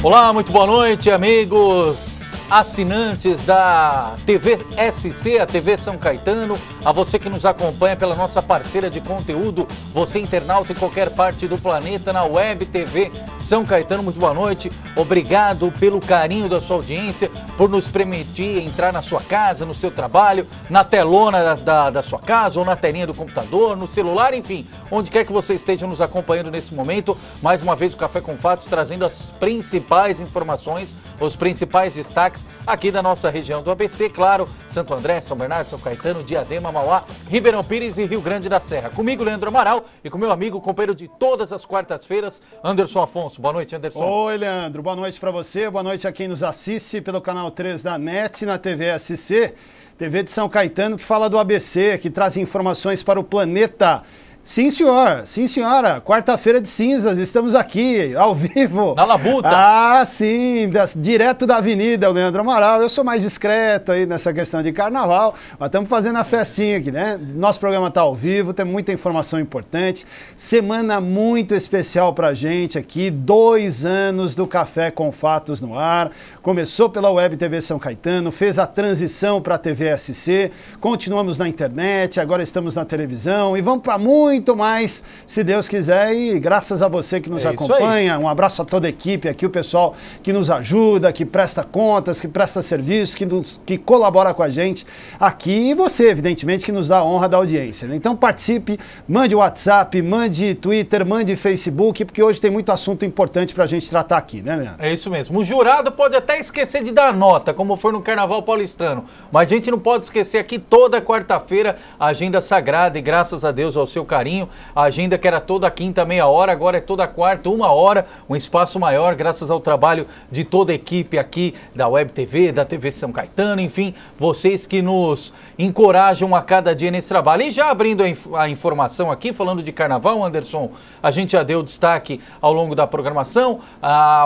Olá, muito boa noite, amigos, assinantes da TV SC, a TV São Caetano, a você que nos acompanha pela nossa parceira de conteúdo, você internauta em qualquer parte do planeta na Web TV São Caetano, muito boa noite, obrigado pelo carinho da sua audiência, por nos permitir entrar na sua casa, no seu trabalho, na telona da sua casa ou na telinha do computador, no celular, enfim, onde quer que você esteja nos acompanhando nesse momento, mais uma vez o Café com Fatos trazendo as principais informações, os principais destaques aqui da nossa região do ABC, claro, Santo André, São Bernardo, São Caetano, Diadema, Mauá, Ribeirão Pires e Rio Grande da Serra. Comigo, Leandro Amaral, e com meu amigo, companheiro de todas as quartas-feiras, Anderson Afonso. Boa noite, Anderson. Oi, Leandro. Boa noite para você, boa noite a quem nos assiste pelo canal 3 da NET, na TV SC, TV de São Caetano, que fala do ABC, que traz informações para o planeta. Sim, senhor. Sim, senhora. Quarta-feira de cinzas, estamos aqui, ao vivo. Na Labuta. Ah, sim, direto da avenida, o Leandro Amaral. Eu sou mais discreto aí nessa questão de carnaval, mas estamos fazendo a festinha aqui, né? Nosso programa está ao vivo, tem muita informação importante. Semana muito especial pra gente aqui, 2 anos do Café com Fatos no ar. Começou pela Web TV São Caetano, fez a transição para a TV SC, continuamos na internet, agora estamos na televisão e vamos para muito mais, se Deus quiser, e graças a você que nos acompanha, um abraço a toda a equipe aqui, o pessoal que nos ajuda, que presta contas, que presta serviço, que colabora com a gente aqui, e você, evidentemente, que nos dá a honra da audiência, né? Então participe, mande WhatsApp, mande Twitter, mande Facebook, porque hoje tem muito assunto importante pra gente tratar aqui, né, Leandro? É isso mesmo. O jurado pode até esquecer de dar nota, como foi no Carnaval Paulistano, mas a gente não pode esquecer aqui toda quarta-feira a agenda sagrada, e graças a Deus ao seu carinho, a agenda que era toda quinta, meia hora, agora é toda quarta, 1 hora, um espaço maior, graças ao trabalho de toda a equipe aqui da Web TV, da TV São Caetano, enfim, vocês que nos encorajam a cada dia nesse trabalho. E já abrindo a informação aqui, falando de Carnaval, Anderson, a gente já deu destaque ao longo da programação,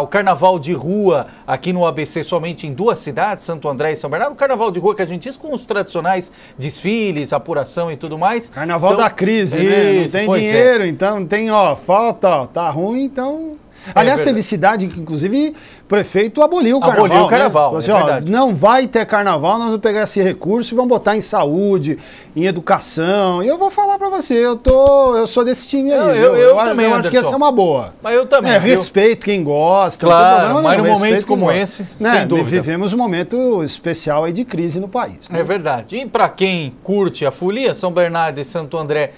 o Carnaval de rua aqui no ABC somente em 2 cidades, Santo André e São Bernardo, o Carnaval de rua que a gente diz com os tradicionais desfiles, apuração e tudo mais. Carnaval da crise, né? Não tem dinheiro, então não tem, tá ruim, então... Aliás, teve cidade que, inclusive, o prefeito aboliu o carnaval. Aboliu o carnaval, né? Falou assim, não vai ter carnaval, nós vamos pegar esse recurso e vamos botar em saúde, em educação. E eu vou falar pra você, eu sou desse time aí. Eu também, eu acho que essa é uma boa. Mas eu também. Respeito quem gosta. Claro, mas num momento como esse, sem dúvida. Vivemos um momento especial aí de crise no país. Né? É verdade. E pra quem curte a folia, São Bernardo e Santo André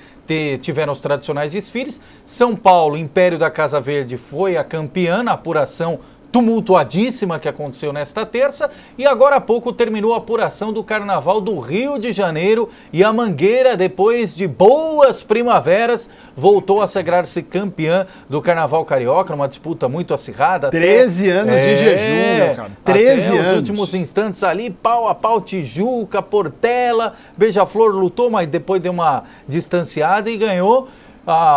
tiveram os tradicionais desfiles. São Paulo, Império da Casa Verde, foi a campeã na apuração tumultuadíssima que aconteceu nesta terça, e agora há pouco terminou a apuração do Carnaval do Rio de Janeiro, e a Mangueira, depois de boas primaveras, voltou a sagrar-se campeã do Carnaval Carioca, numa disputa muito acirrada. 13 anos de jejum, meu cara. 13 anos. Os últimos instantes ali, pau a pau, Tijuca, Portela, Beija-Flor lutou, mas depois deu uma distanciada e ganhou,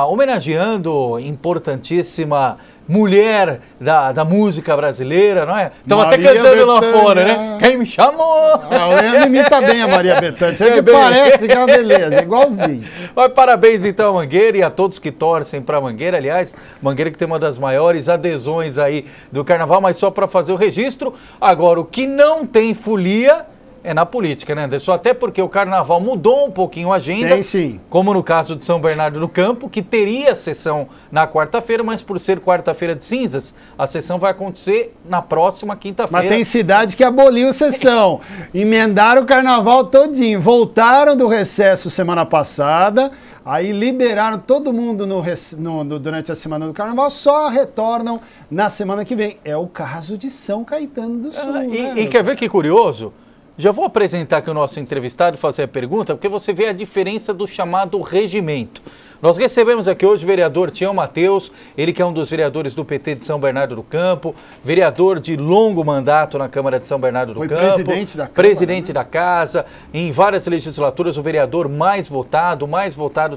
homenageando importantíssima mulher da música brasileira, não é? Estamos até cantando lá fora, né? Quem me chamou? O Leandro imita bem a Maria Bethânia. Você parece que é uma beleza, igualzinho. Mas parabéns então a Mangueira e a todos que torcem para Mangueira. Aliás, Mangueira que tem uma das maiores adesões aí do Carnaval, mas só para fazer o registro. Agora, o que não tem folia é na política, né, Anderson? Até porque o Carnaval mudou um pouquinho a agenda. Tem sim. Como no caso de São Bernardo do Campo, que teria sessão na quarta-feira, mas por ser quarta-feira de cinzas, a sessão vai acontecer na próxima quinta-feira. Mas tem cidade que aboliu sessão. Emendaram o Carnaval todinho. Voltaram do recesso semana passada, aí liberaram todo mundo durante a semana do Carnaval, só retornam na semana que vem. É o caso de São Caetano do Sul. E quer ver que curioso? Já vou apresentar aqui o nosso entrevistado e fazer a pergunta, porque você vê a diferença do chamado regimento. Nós recebemos aqui hoje o vereador Tião Matheus, ele que é um dos vereadores do PT de São Bernardo do Campo, vereador de longo mandato na Câmara de São Bernardo do Campo, presidente da Câmara, presidente da Casa, em várias legislaturas, o vereador mais votado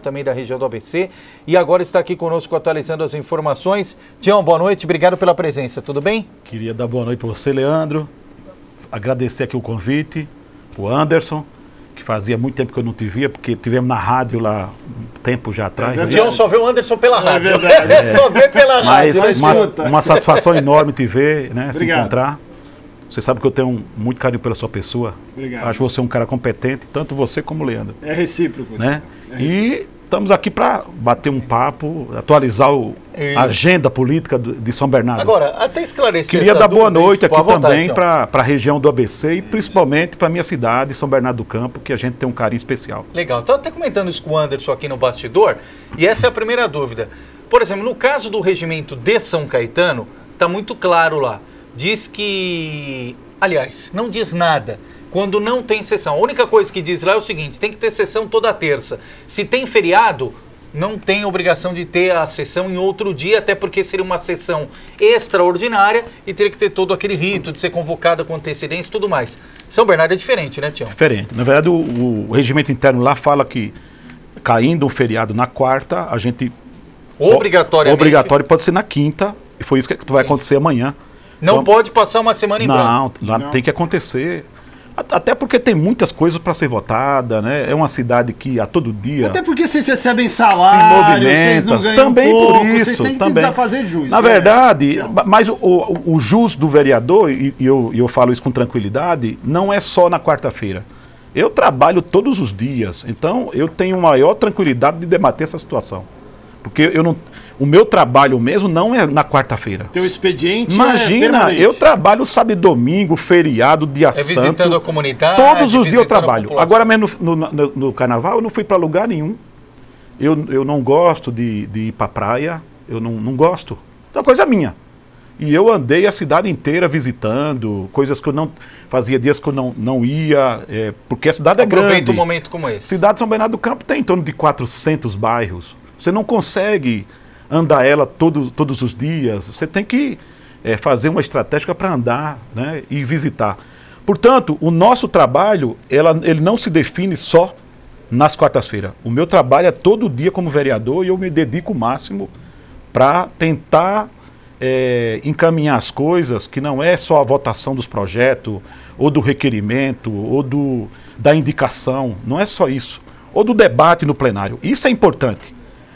também da região do ABC, e agora está aqui conosco atualizando as informações. Tião, boa noite, obrigado pela presença, tudo bem? Queria dar boa noite para você, Leandro, agradecer aqui o convite, o Anderson, que fazia muito tempo que eu não te via, porque tivemos na rádio lá um tempo já atrás. O Tião só vê o Anderson pela rádio. Só vê pela rádio. Mas uma satisfação enorme te ver, né, se Obrigado. encontrar. Você sabe que eu tenho muito carinho pela sua pessoa. Obrigado. Acho você um cara competente, tanto você como o Leandro. É recíproco. Né? É recíproco. E estamos aqui para bater um papo, atualizar a agenda política de São Bernardo. Agora, até esclarecer. Queria dar boa noite aqui vontade, também para a região do ABC e principalmente para a minha cidade, São Bernardo do Campo, que a gente tem um carinho especial. Legal. Estava até comentando isso com o Anderson aqui no bastidor, e essa é a primeira dúvida. Por exemplo, no caso do regimento de São Caetano, está muito claro lá. Diz que... Aliás, não diz nada. Quando não tem sessão. A única coisa que diz lá é o seguinte, tem que ter sessão toda terça. Se tem feriado, não tem obrigação de ter a sessão em outro dia, até porque seria uma sessão extraordinária e teria que ter todo aquele rito de ser convocada com antecedência e tudo mais. São Bernardo é diferente, né, Tião? Diferente. Na verdade, o regimento interno lá fala que, caindo um feriado na quarta, a gente... Obrigatoriamente. Obrigatório pode ser na quinta, e foi isso que vai acontecer amanhã. Não então, pode passar uma semana em branco. Não, lá tem que acontecer. Até porque tem muitas coisas para ser votada, né? É uma cidade que a todo dia... Até porque vocês recebem salário, vocês não ganham também pouco, por isso, vocês têm que também. tentar fazer jus. Na verdade, mas o jus do vereador, e eu falo isso com tranquilidade, não é só na quarta-feira. Eu trabalho todos os dias, então eu tenho maior tranquilidade de debater essa situação. Porque eu não... O meu trabalho mesmo não é na quarta-feira. Teu expediente Imagina, eu trabalho sábado e domingo, feriado, dia santo. Visitando a comunidade. Todos os dias eu trabalho. Agora mesmo no carnaval eu não fui para lugar nenhum. Eu não gosto de ir para praia. Eu não gosto. É uma coisa minha. E eu andei a cidade inteira visitando, coisas que eu não... Fazia dias que eu não ia, porque a cidade é grande. Aproveita um momento como esse. Cidade de São Bernardo do Campo tem em torno de 400 bairros. Você não consegue andar ela todos os dias. Você tem que fazer uma estratégia para andar, né, e visitar. Portanto, o nosso trabalho, ele não se define só nas quartas-feiras. O meu trabalho é todo dia como vereador e eu me dedico o máximo para tentar encaminhar as coisas, que não é só a votação dos projetos, ou do requerimento, ou da indicação, não é só isso. Ou do debate no plenário. Isso é importante.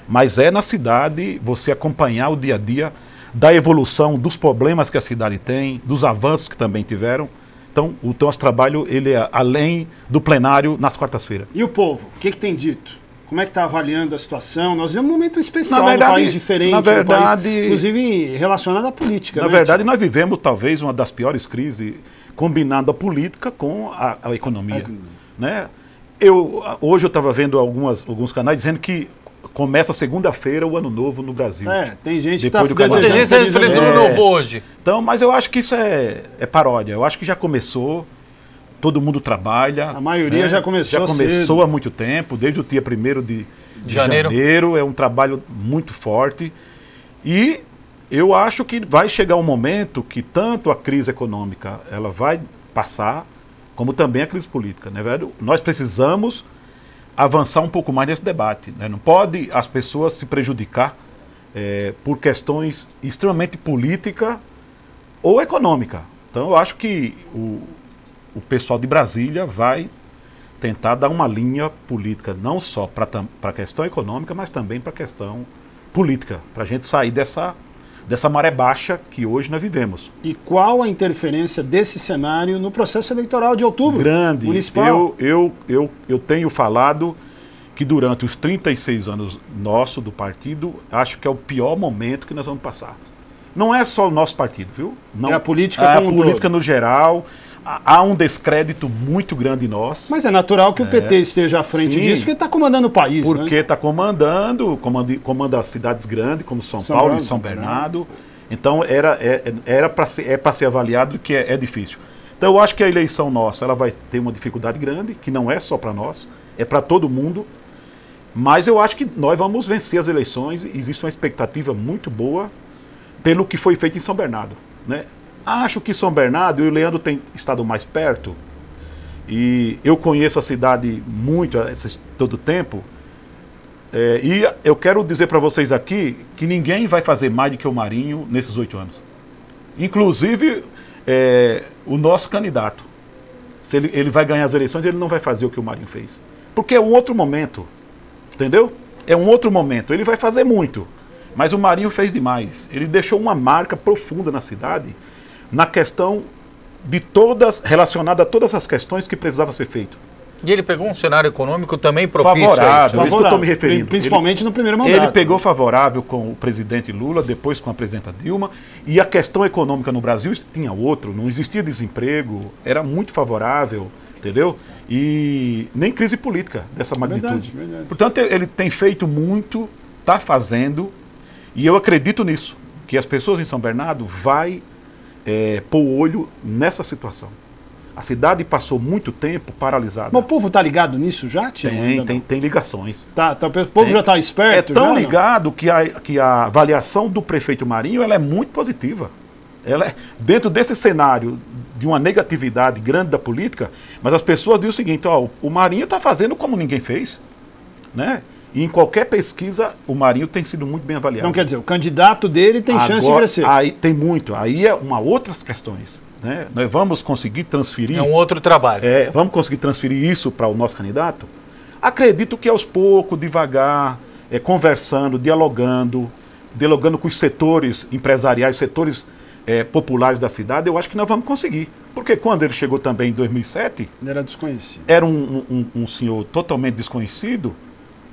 Mas é na cidade você acompanhar o dia a dia da evolução dos problemas que a cidade tem, dos avanços que também tiveram. Então, o nosso trabalho ele é além do plenário nas quartas-feiras. E o povo, o que tem dito? Como é que está avaliando a situação? Nós vivemos um momento especial, num país diferente, país, inclusive relacionado à política. Na verdade, nós vivemos talvez uma das piores crises, combinando a política com a economia. Né? Hoje eu estava vendo alguns canais dizendo que começa segunda-feira o Ano Novo no Brasil. Tem gente que está feliz Ano Novo hoje. Então, mas eu acho que isso é paródia. Eu acho que já começou, todo mundo trabalha. A maioria, né? Já começou cedo. Há muito tempo, desde o dia 1º de janeiro. É um trabalho muito forte. E eu acho que vai chegar um momento que tanto a crise econômica ela vai passar, como também a crise política. Né, velho? Nós precisamos avançar um pouco mais nesse debate. Né? Não pode as pessoas se prejudicar por questões extremamente políticas ou econômicas. Então eu acho que o pessoal de Brasília vai tentar dar uma linha política, não só para a questão econômica, mas também para a questão política, para a gente sair dessa maré baixa que hoje nós vivemos. E qual a interferência desse cenário no processo eleitoral de outubro? Grande. Municipal. Eu tenho falado que durante os 36 anos do partido, acho que é o pior momento que nós vamos passar. Não é só o nosso partido, viu? Não, é a política como a política no geral. Há um descrédito muito grande em nós. Mas é natural que o PT esteja à frente disso, porque está comandando o país. Porque está comanda as cidades grandes, como São Paulo e São Bernardo. Então, para ser avaliado que é difícil. Então eu acho que a eleição nossa ela vai ter uma dificuldade grande, que não é só para nós, é para todo mundo. Mas eu acho que nós vamos vencer as eleições. Existe uma expectativa muito boa pelo que foi feito em São Bernardo, né? Acho que São Bernardo, e o Leandro tem estado mais perto, e eu conheço a cidade muito todo o tempo, e eu quero dizer para vocês aqui que ninguém vai fazer mais do que o Marinho nesses 8 anos. Inclusive o nosso candidato. Se ele vai ganhar as eleições, ele não vai fazer o que o Marinho fez. Porque é um outro momento, entendeu? É um outro momento. Ele vai fazer muito, mas o Marinho fez demais. Ele deixou uma marca profunda na cidade, na questão de relacionada a todas as questões que precisava ser feito. E ele pegou um cenário econômico também propício favorável, a isso que eu estou me referindo. Principalmente no primeiro mandato. Ele pegou favorável com o presidente Lula, depois com a presidenta Dilma, e a questão econômica no Brasil tinha outro, não existia desemprego, era muito favorável, entendeu? E nem crise política dessa magnitude. Verdade. Portanto, ele tem feito muito, está fazendo, e eu acredito nisso, que as pessoas em São Bernardo vai pôr o olho nessa situação. A cidade passou muito tempo paralisada. Mas o povo está ligado nisso já, Tião? Tem ligações. O povo já está esperto? É tão ligado que a avaliação do prefeito Marinho ela é muito positiva. Dentro desse cenário de uma negatividade grande da política, mas as pessoas dizem o seguinte, o Marinho está fazendo como ninguém fez, né? E em qualquer pesquisa, o Marinho tem sido muito bem avaliado. Então quer dizer, o candidato dele tem chance de crescer. Aí tem muito. Aí é outras questões. Né? Nós vamos conseguir transferir... É um outro trabalho. Vamos conseguir transferir isso para o nosso candidato? Acredito que aos poucos, devagar, conversando, dialogando com os setores empresariais, setores populares da cidade, eu acho que nós vamos conseguir. Porque quando ele chegou também em 2007... Ele era desconhecido. Era um senhor totalmente desconhecido.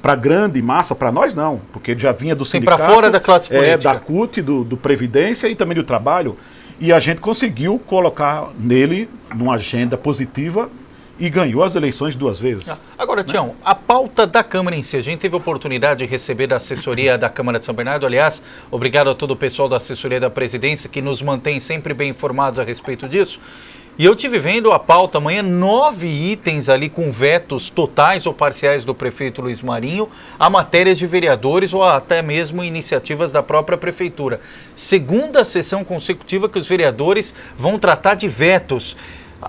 Para a grande massa, para nós não, porque ele já vinha do sindicato. Para fora da classe política. Da CUT, do Previdência e também do Trabalho. E a gente conseguiu colocar nele numa agenda positiva e ganhou as eleições 2 vezes. Agora, Tião, a pauta da Câmara em si, a gente teve a oportunidade de receber da assessoria da Câmara de São Bernardo, aliás, obrigado a todo o pessoal da assessoria da presidência que nos mantém sempre bem informados a respeito disso. E eu tive vendo a pauta amanhã, 9 itens ali com vetos totais ou parciais do prefeito Luiz Marinho a matérias de vereadores ou até mesmo iniciativas da própria prefeitura. Segunda sessão consecutiva que os vereadores vão tratar de vetos.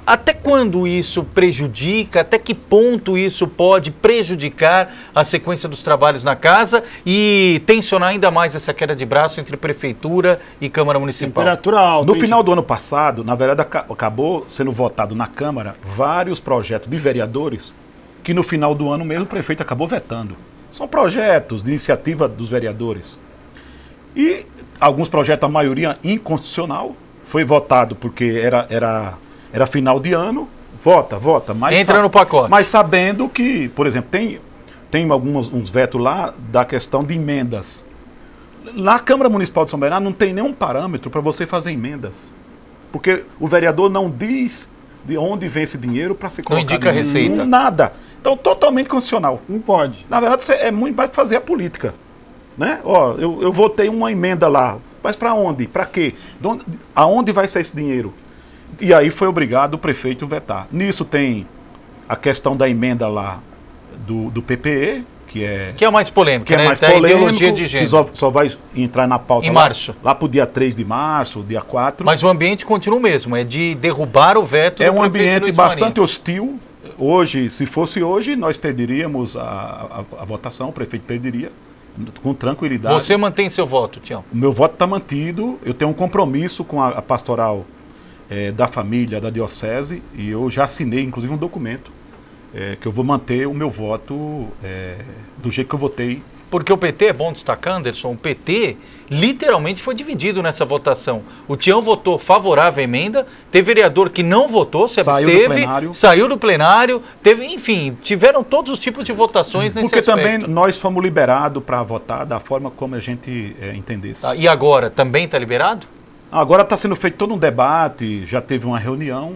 Até quando isso prejudica, até que ponto isso pode prejudicar a sequência dos trabalhos na casa e tensionar ainda mais essa queda de braço entre Prefeitura e Câmara Municipal? Temperatura alta. No final do ano passado, na verdade, acabou sendo votado na Câmara vários projetos de vereadores que no final do ano mesmo o prefeito acabou vetando. São projetos de iniciativa dos vereadores. E alguns projetos, a maioria inconstitucional, foi votado porque era final de ano, vota. Mas entra no pacote. Mas sabendo que, por exemplo, tem uns vetos lá da questão de emendas. Na Câmara Municipal de São Bernardo não tem nenhum parâmetro para você fazer emendas. Porque o vereador não diz de onde vem esse dinheiro para se colocar. Não indica a receita. Nada. Então, totalmente constitucional. Não pode. Na verdade, é muito mais fazer a política. Né? Eu votei uma emenda lá. Mas para onde? Para quê? Aonde vai ser esse dinheiro? E aí foi obrigado o prefeito a vetar. Nisso tem a questão da emenda lá do PPE, que é mais polêmica, que né? é mais da polêmico, ideologia de gênero. que só vai entrar na pauta em março. Lá para o dia 3 de março, dia 4. Mas o ambiente continua o mesmo, é de derrubar o veto É do um prefeito ambiente Luiz bastante Marinho. hostil. Hoje, se fosse hoje, nós perderíamos a votação, o prefeito perderia, com tranquilidade. Você mantém seu voto, Tião? O meu voto está mantido, eu tenho um compromisso com a pastoral da família, da diocese, e eu já assinei, inclusive, um documento que eu vou manter o meu voto do jeito que eu votei. Porque o PT, é bom destacar, Anderson, o PT literalmente foi dividido nessa votação. O Tião votou favorável à emenda, teve vereador que não votou, se absteve, saiu do plenário, enfim, tiveram todos os tipos de votações nesse aspecto. Porque também nós fomos liberados para votar da forma como a gente entendesse. Tá, e agora, também está liberado? Agora está sendo feito todo um debate, já teve uma reunião,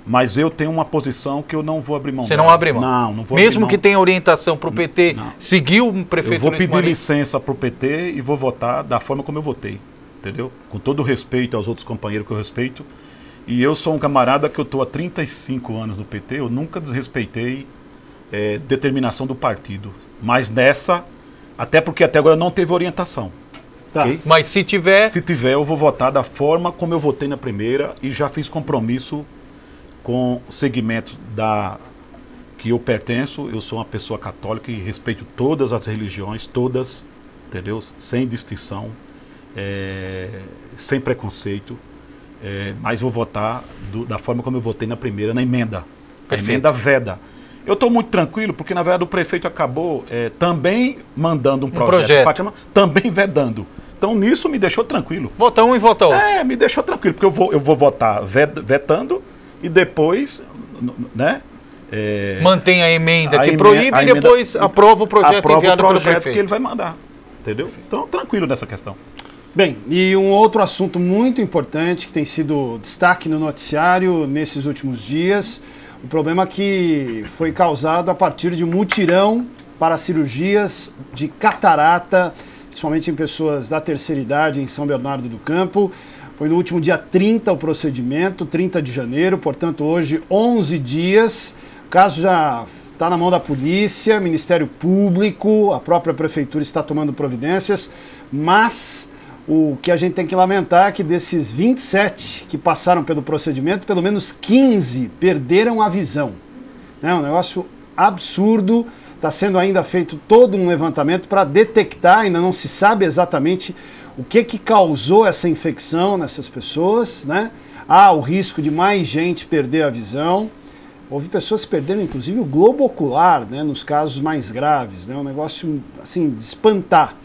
mas eu tenho uma posição que eu não vou abrir mão. Você não abre mão? Não vou abrir mão. Mesmo que tenha orientação para o PT, seguir o prefeito Luiz Marinho? Eu vou pedir licença para o PT e vou votar da forma como eu votei, entendeu? Com todo o respeito aos outros companheiros que eu respeito, E eu sou um camarada que eu estou há 35 anos no PT, eu nunca desrespeitei determinação do partido. Mas nessa, até porque até agora não teve orientação. Tá. Okay? Mas se tiver... Se tiver, eu vou votar da forma como eu votei na primeira e já fiz compromisso com o segmento que eu pertenço. Eu sou uma pessoa católica e respeito todas as religiões, todas, entendeu? Sem distinção, sem preconceito. Mas vou votar da forma como eu votei na primeira, na emenda. Perfeito. A emenda veda. Eu estou muito tranquilo, porque na verdade o prefeito acabou também mandando um projeto. Fátima, também vedando. Então nisso me deixou tranquilo. Vota um e vota outro. Me deixou tranquilo, porque eu vou votar vetando e depois, né? Mantém a emenda que proíbe e depois aprova o projeto enviado pelo prefeito. Que ele vai mandar, entendeu? Então tranquilo nessa questão. Bem, e um outro assunto muito importante que tem sido destaque no noticiário nesses últimos dias, o problema que foi causado a partir de um mutirão para cirurgias de catarata, principalmente em pessoas da terceira idade em São Bernardo do Campo. Foi no último dia 30 o procedimento, 30 de janeiro, portanto hoje 11 dias. O caso já está na mão da polícia, Ministério Público, a própria prefeitura está tomando providências, mas o que a gente tem que lamentar é que desses 27 que passaram pelo procedimento, pelo menos 15 perderam a visão. É um negócio absurdo. Está sendo ainda feito todo um levantamento para detectar, ainda não se sabe exatamente o que causou essa infecção nessas pessoas, né? Há o risco de mais gente perder a visão. Houve pessoas que perderam inclusive o globo ocular, né, nos casos mais graves, né? Um negócio assim de espantar.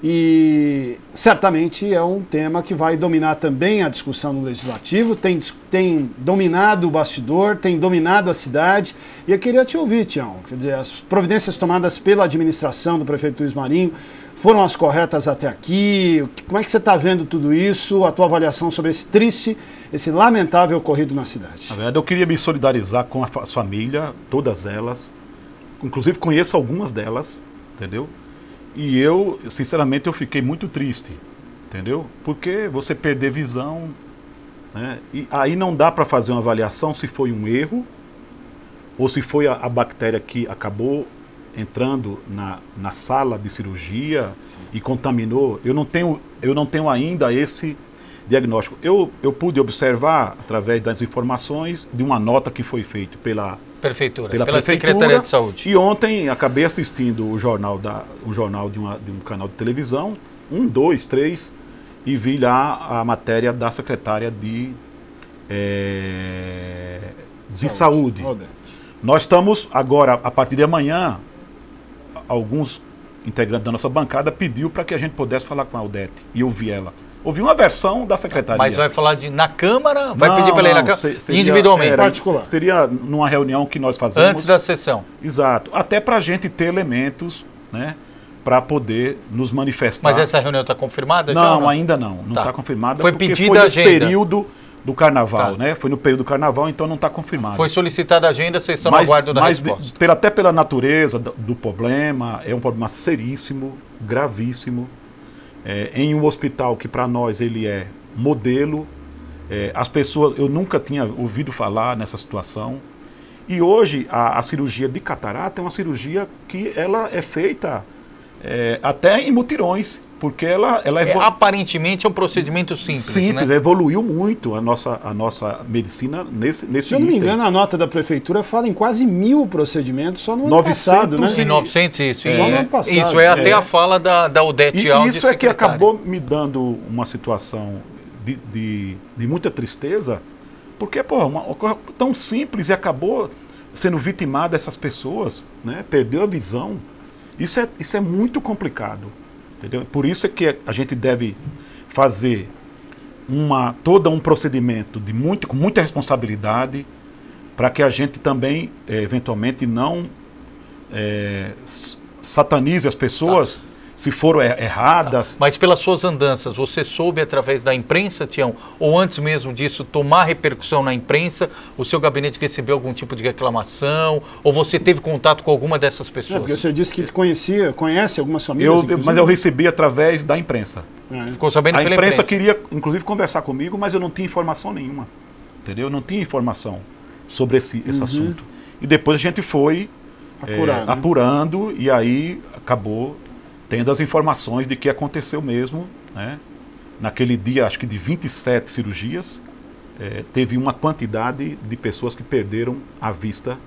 E certamente é um tema que vai dominar também a discussão no Legislativo, tem dominado o bastidor, tem dominado a cidade. E eu queria te ouvir, Tião, quer dizer, as providências tomadas pela administração do prefeito Luiz Marinho foram as corretas até aqui? Como é que você está vendo tudo isso, a tua avaliação sobre esse triste, esse lamentável ocorrido na cidade? Na verdade, eu queria me solidarizar com a família, todas elas, inclusive conheço algumas delas, entendeu? E eu, sinceramente, eu fiquei muito triste, entendeu? Porque você perder visão, né? E aí não dá para fazer uma avaliação se foi um erro ou se foi a bactéria que acabou entrando na sala de cirurgia e contaminou. Eu não tenho ainda esse diagnóstico. Eu pude observar, através das informações, de uma nota que foi feita pela Prefeitura, Secretaria de Saúde. E ontem acabei assistindo o jornal de um canal de televisão, 1, 2, 3, e vi lá a matéria da secretária de saúde. Nós estamos agora, a partir de amanhã, alguns integrantes da nossa bancada pediu para que a gente pudesse falar com a Odete, e eu vi ela. Ouvi uma versão da secretaria. Mas vai falar na Câmara? Vai pedir para ela ir na Câmara? Individualmente? Particular. Seria numa reunião que nós fazemos. Antes da sessão. Exato. Até para a gente ter elementos, né, para poder nos manifestar. Mas essa reunião está confirmada? Não, já, ainda não. Não está confirmada. Foi pedida a agenda. Foi período do Carnaval, né? Foi no período do Carnaval, então não está confirmado. Foi solicitada a agenda, vocês estão no aguardo da resposta. Até pela natureza do problema, é um problema seríssimo, gravíssimo. Em um hospital que para nós ele é modelo, as pessoas, eu nunca tinha ouvido falar nessa situação, e hoje a cirurgia de catarata é uma cirurgia que ela é feita até em mutirões, porque ela aparentemente é um procedimento simples, né? Evoluiu muito a nossa medicina nesse Se eu não me engano, a nota da prefeitura fala em quase 1000 procedimentos só no ano passado, né? Em 900, isso. Só no ano passado. Isso até a fala da Odete Alves. Isso é que acabou me dando uma situação de muita tristeza, porque, uma coisa tão simples e acabou sendo vitimada essas pessoas, né? Perdeu a visão. Isso é muito complicado. Entendeu? Por isso é que a gente deve fazer todo um procedimento com muita responsabilidade, para que a gente também, eventualmente, não satanize as pessoas se foram erradas. Mas pelas suas andanças, você soube através da imprensa, Tião, ou antes mesmo disso, tomar repercussão na imprensa, o seu gabinete recebeu algum tipo de reclamação, ou você teve contato com alguma dessas pessoas? Porque você disse que conhece algumas famílias. Mas eu recebi através da imprensa. Ficou sabendo pela imprensa. A imprensa queria, inclusive, conversar comigo, mas eu não tinha informação nenhuma. entendeu? Eu não tinha informação sobre esse assunto. E depois a gente foi apurando e aí acabou tendo as informações de que aconteceu mesmo, né? Naquele dia, acho que de 27 cirurgias, teve uma quantidade de pessoas que perderam a vista.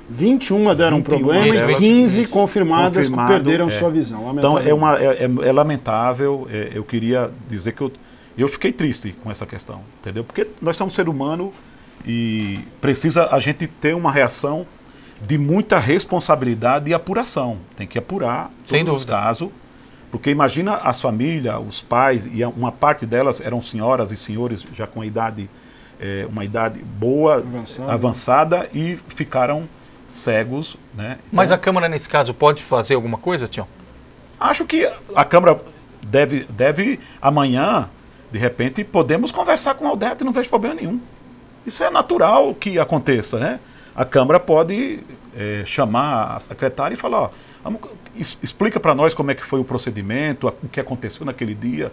21 deram 21 problema e delas, 15 confirmadas que perderam sua visão. Então é lamentável, eu queria dizer que eu fiquei triste com essa questão, entendeu? Porque nós somos ser humano e precisa a gente ter uma reação de muita responsabilidade e apuração. Tem que apurar todos os casos, porque imagina as famílias, os pais, e uma parte delas eram senhoras e senhores já com uma idade boa, avançada e ficaram cegos, né? Então, mas a Câmara, nesse caso, pode fazer alguma coisa, Tião? Acho que a Câmara deve amanhã, de repente, podemos conversar com a Aldete e não vejo problema nenhum. Isso é natural que aconteça, né? A Câmara pode chamar a secretária e falar, ó, explica para nós como é que foi o procedimento, o que aconteceu naquele dia,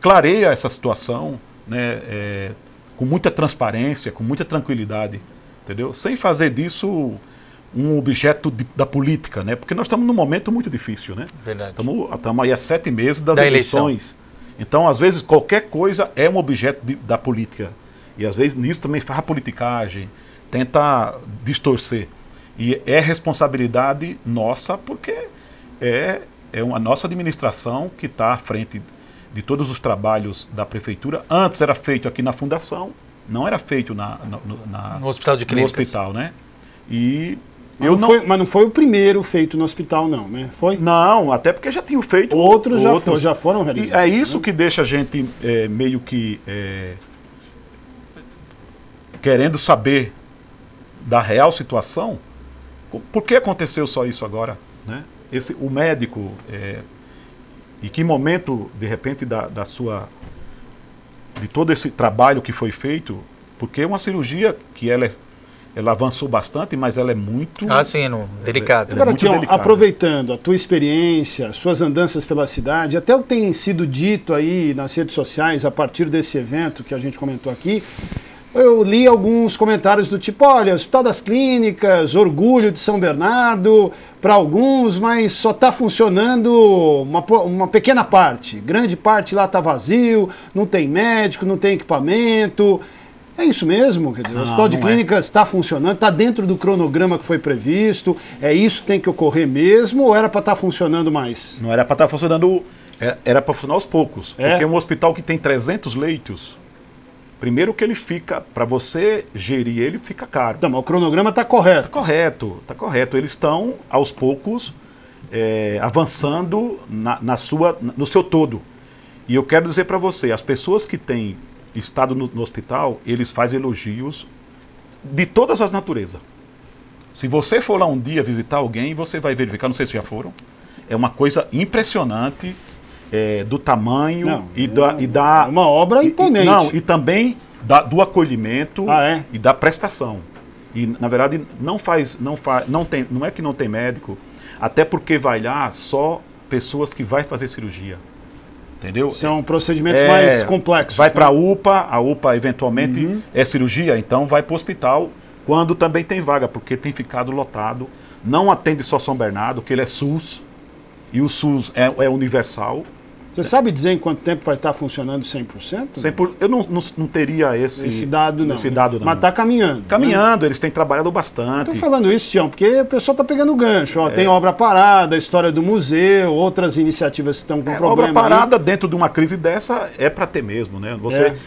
clareia essa situação, né? Com muita transparência, com muita tranquilidade, entendeu? Sem fazer disso um objeto da política, né? Porque nós estamos num momento muito difícil, né? Verdade. Estamos aí há 7 meses das eleições. Então, às vezes, qualquer coisa é um objeto da política. E às vezes nisso também faz a politicagem, tenta distorcer. E é responsabilidade nossa, porque é a nossa administração que está à frente de todos os trabalhos da prefeitura. Antes era feito aqui na fundação, não era feito no Hospital de Clínicas. No hospital, né? E mas não foi o primeiro feito no hospital, não, né? Foi? Não, até porque já tinham feito outros já foram realizados. E é isso, né, que deixa a gente meio que querendo saber da real situação. Por que aconteceu só isso agora, né? O médico, em que momento, de repente, de todo esse trabalho que foi feito, porque é uma cirurgia que ela avançou bastante, mas ela é muito... delicada. Agora, Tião, aproveitando a tua experiência, suas andanças pela cidade, até o que tem sido dito aí nas redes sociais a partir desse evento que a gente comentou aqui, eu li alguns comentários do tipo, olha, Hospital das Clínicas, orgulho de São Bernardo, para alguns, mas só está funcionando uma pequena parte. Grande parte lá está vazio, não tem médico, não tem equipamento. É isso mesmo? Quer dizer, o Hospital de Clínicas está funcionando, está dentro do cronograma que foi previsto, isso que tem que ocorrer mesmo, ou era para estar funcionando mais? Não era para estar funcionando, era para funcionar aos poucos. Porque um hospital que tem 300 leitos, primeiro que ele fica, para você gerir ele, fica caro. Então, mas o cronograma está correto. Está correto. Eles estão, aos poucos, avançando no seu todo. E eu quero dizer para você, as pessoas que têm estado no hospital, eles fazem elogios de todas as naturezas. Se você for lá um dia visitar alguém, você vai verificar, não sei se já foram, é uma coisa impressionante, do tamanho é uma obra imponente. E também do acolhimento e da prestação. E na verdade não é que não tem médico, até porque vai lá só pessoas que vai fazer cirurgia. Entendeu? São procedimentos mais complexos. Vai para a UPA eventualmente é cirurgia, então vai para o hospital quando também tem vaga, porque tem ficado lotado. Não atende só São Bernardo, que ele é SUS, e o SUS é universal. Você sabe dizer em quanto tempo vai estar funcionando 100%? Eu não teria esse dado, não. Mas está caminhando. Caminhando, eles têm trabalhado bastante. Estou falando isso, Tião, porque o pessoal está pegando gancho. Tem obra parada, a história do museu, outras iniciativas que estão com problema. Obra parada dentro de uma crise dessa é para ter mesmo, né?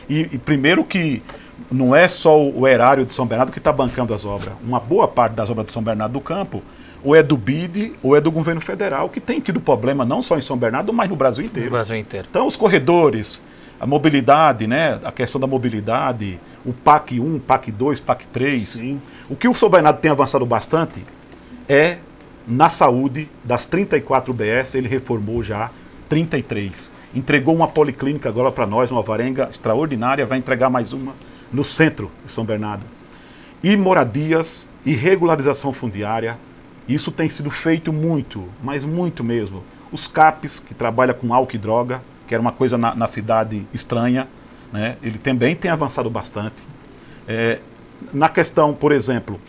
E primeiro que não é só o erário de São Bernardo que está bancando as obras. Uma boa parte das obras de São Bernardo do Campo ou é do BID ou é do governo federal, que tem tido problema não só em São Bernardo, mas no Brasil inteiro. No Brasil inteiro. Então, os corredores, a mobilidade, né, a questão da mobilidade, o PAC 1, PAC 2, PAC 3. Sim. O que o São Bernardo tem avançado bastante é na saúde. Das 34 UBS, ele reformou já 33. Entregou uma policlínica agora para nós, uma alvarenga extraordinária, vai entregar mais uma no centro de São Bernardo. E moradias, e regularização fundiária. Isso tem sido feito muito, mas muito mesmo. Os CAPs, que trabalham com álcool e droga, que era uma coisa na cidade estranha, né? Ele também tem avançado bastante. Na questão, por exemplo,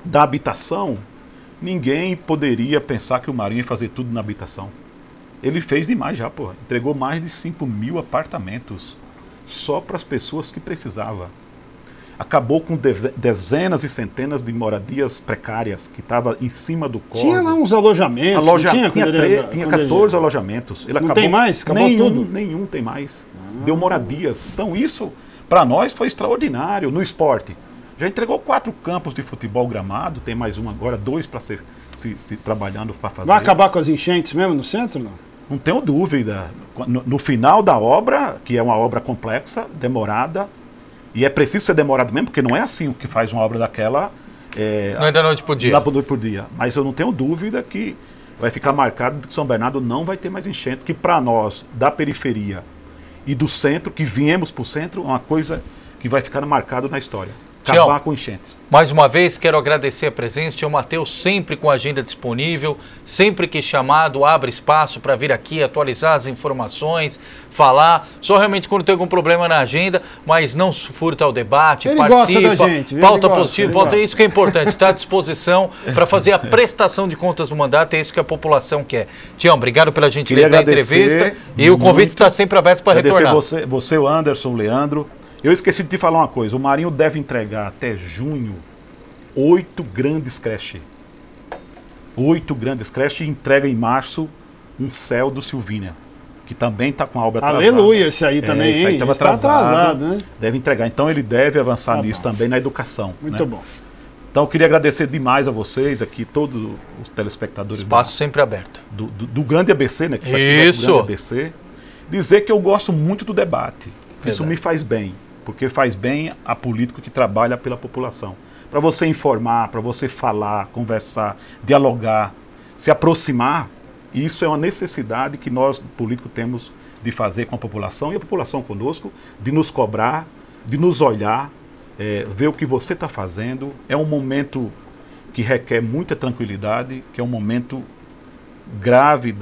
da habitação, ninguém poderia pensar que o Marinho ia fazer tudo na habitação. Ele fez demais já, pô. Entregou mais de 5.000 apartamentos só para as pessoas que precisavam. Acabou com dezenas e centenas de moradias precárias que estavam em cima do córrego. Tinha lá uns alojamentos. Tinha 14 alojamentos. Ele não tem mais? Acabou tudo? Nenhum tem mais. Deu moradias. Então isso, para nós, foi extraordinário no esporte. Já entregou 4 campos de futebol gramado, tem mais um agora, 2 para se trabalhando para fazer. Vai acabar com as enchentes mesmo no centro, não? Não tenho dúvida. No final da obra, que é uma obra complexa, demorada, e é preciso ser demorado mesmo, porque não é assim o que faz uma obra daquela. Não é da noite por dia. Da noite por dia. Mas eu não tenho dúvida que vai ficar marcado que São Bernardo não vai ter mais enchente, que para nós, da periferia e do centro, que viemos para o centro, é uma coisa que vai ficar marcado na história. Acabar com enchentes. Mais uma vez, quero agradecer a presença. Tião Matheus sempre com a agenda disponível, sempre que chamado, abre espaço para vir aqui, atualizar as informações, falar. Só realmente quando tem algum problema na agenda, mas não furta o debate, ele participa, gosta da gente, pauta positiva, pauta, isso que é importante, está à disposição para fazer a prestação de contas do mandato, é isso que a população quer. Tião, obrigado pela gentileza da entrevista e o convite está sempre aberto para retornar. Você, o Anderson, o Leandro. Eu esqueci de te falar uma coisa, o Marinho deve entregar até junho 8 grandes creches. 8 grandes creches e entrega em março um céu do Silvínia, que também está com a obra atrasada. Aleluia, esse aí também, esse aí estava atrasado, né? Deve entregar, então ele deve avançar nisso também na educação. Muito bom. Então eu queria agradecer demais a vocês aqui, todos os telespectadores. Espaço sempre aberto. Do grande ABC, né? Que isso. Do grande ABC. Dizer que eu gosto muito do debate. Verdade. Isso me faz bem. Porque faz bem a político que trabalha pela população. Para você informar, para você falar, conversar, dialogar, se aproximar, isso é uma necessidade que nós, políticos, temos de fazer com a população e a população conosco, de nos cobrar, de nos olhar, ver o que você está fazendo. É um momento que requer muita tranquilidade, que é um momento grave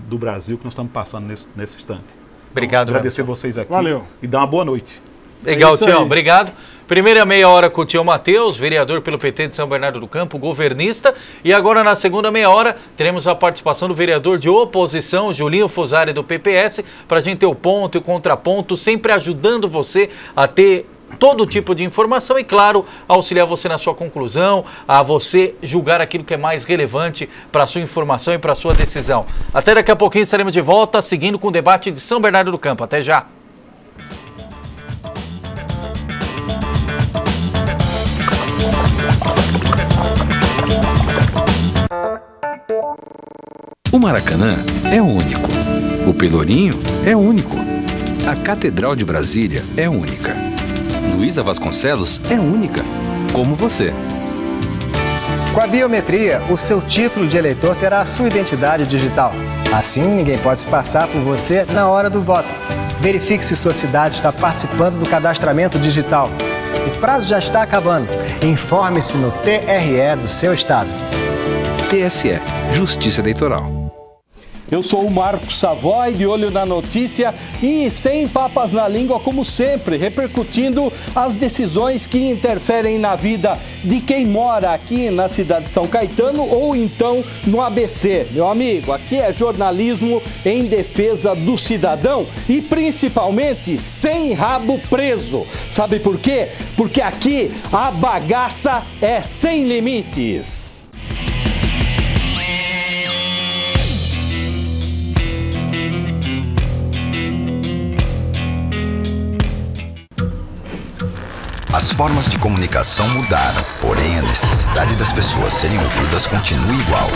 do Brasil que nós estamos passando nesse instante. Obrigado. Então, agradecer vocês aqui. Valeu. E dar uma boa noite. Legal, Tião, obrigado. Primeira meia hora com o Tião Matheus, vereador pelo PT de São Bernardo do Campo, governista. E agora na segunda meia hora teremos a participação do vereador de oposição, Julinho Fusari do PPS, para a gente ter o ponto e o contraponto, sempre ajudando você a ter todo tipo de informação e, claro, auxiliar você na sua conclusão, a você julgar aquilo que é mais relevante para a sua informação e para a sua decisão. Até daqui a pouquinho estaremos de volta, seguindo com o debate de São Bernardo do Campo. Até já! O Maracanã é único. O Pelourinho é único. A Catedral de Brasília é única. Luísa Vasconcelos é única, como você. Com a biometria, o seu título de eleitor terá a sua identidade digital. Assim, ninguém pode se passar por você na hora do voto. Verifique se sua cidade está participando do cadastramento digital. O prazo já está acabando. Informe-se no TRE do seu estado. TSE, Justiça Eleitoral. Eu sou o Marcos Savoy, de olho na notícia e sem papas na língua, como sempre, repercutindo as decisões que interferem na vida de quem mora aqui na cidade de São Caetano ou então no ABC. Meu amigo, aqui é jornalismo em defesa do cidadão e principalmente sem rabo preso. Sabe por quê? Porque aqui a bagaça é sem limites. As formas de comunicação mudaram, porém a necessidade das pessoas serem ouvidas continua igual.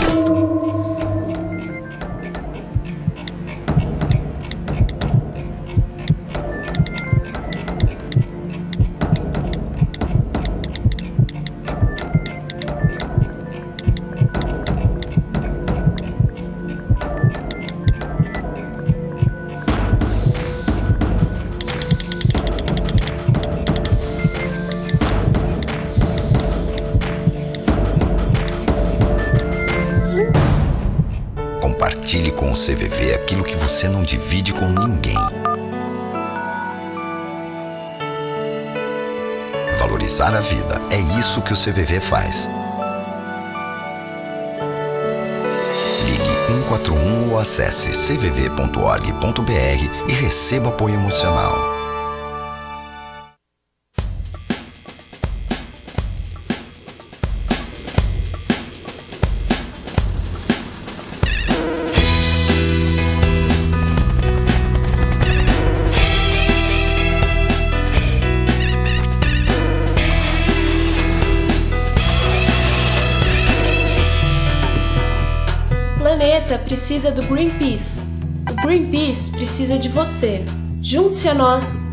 Compartilhe com o CVV aquilo que você não divide com ninguém. valorizar a vida. É isso que o CVV faz. Ligue 141 ou acesse cvv.org.br e receba apoio emocional. O planeta precisa do Greenpeace. O Greenpeace precisa de você. Junte-se a nós.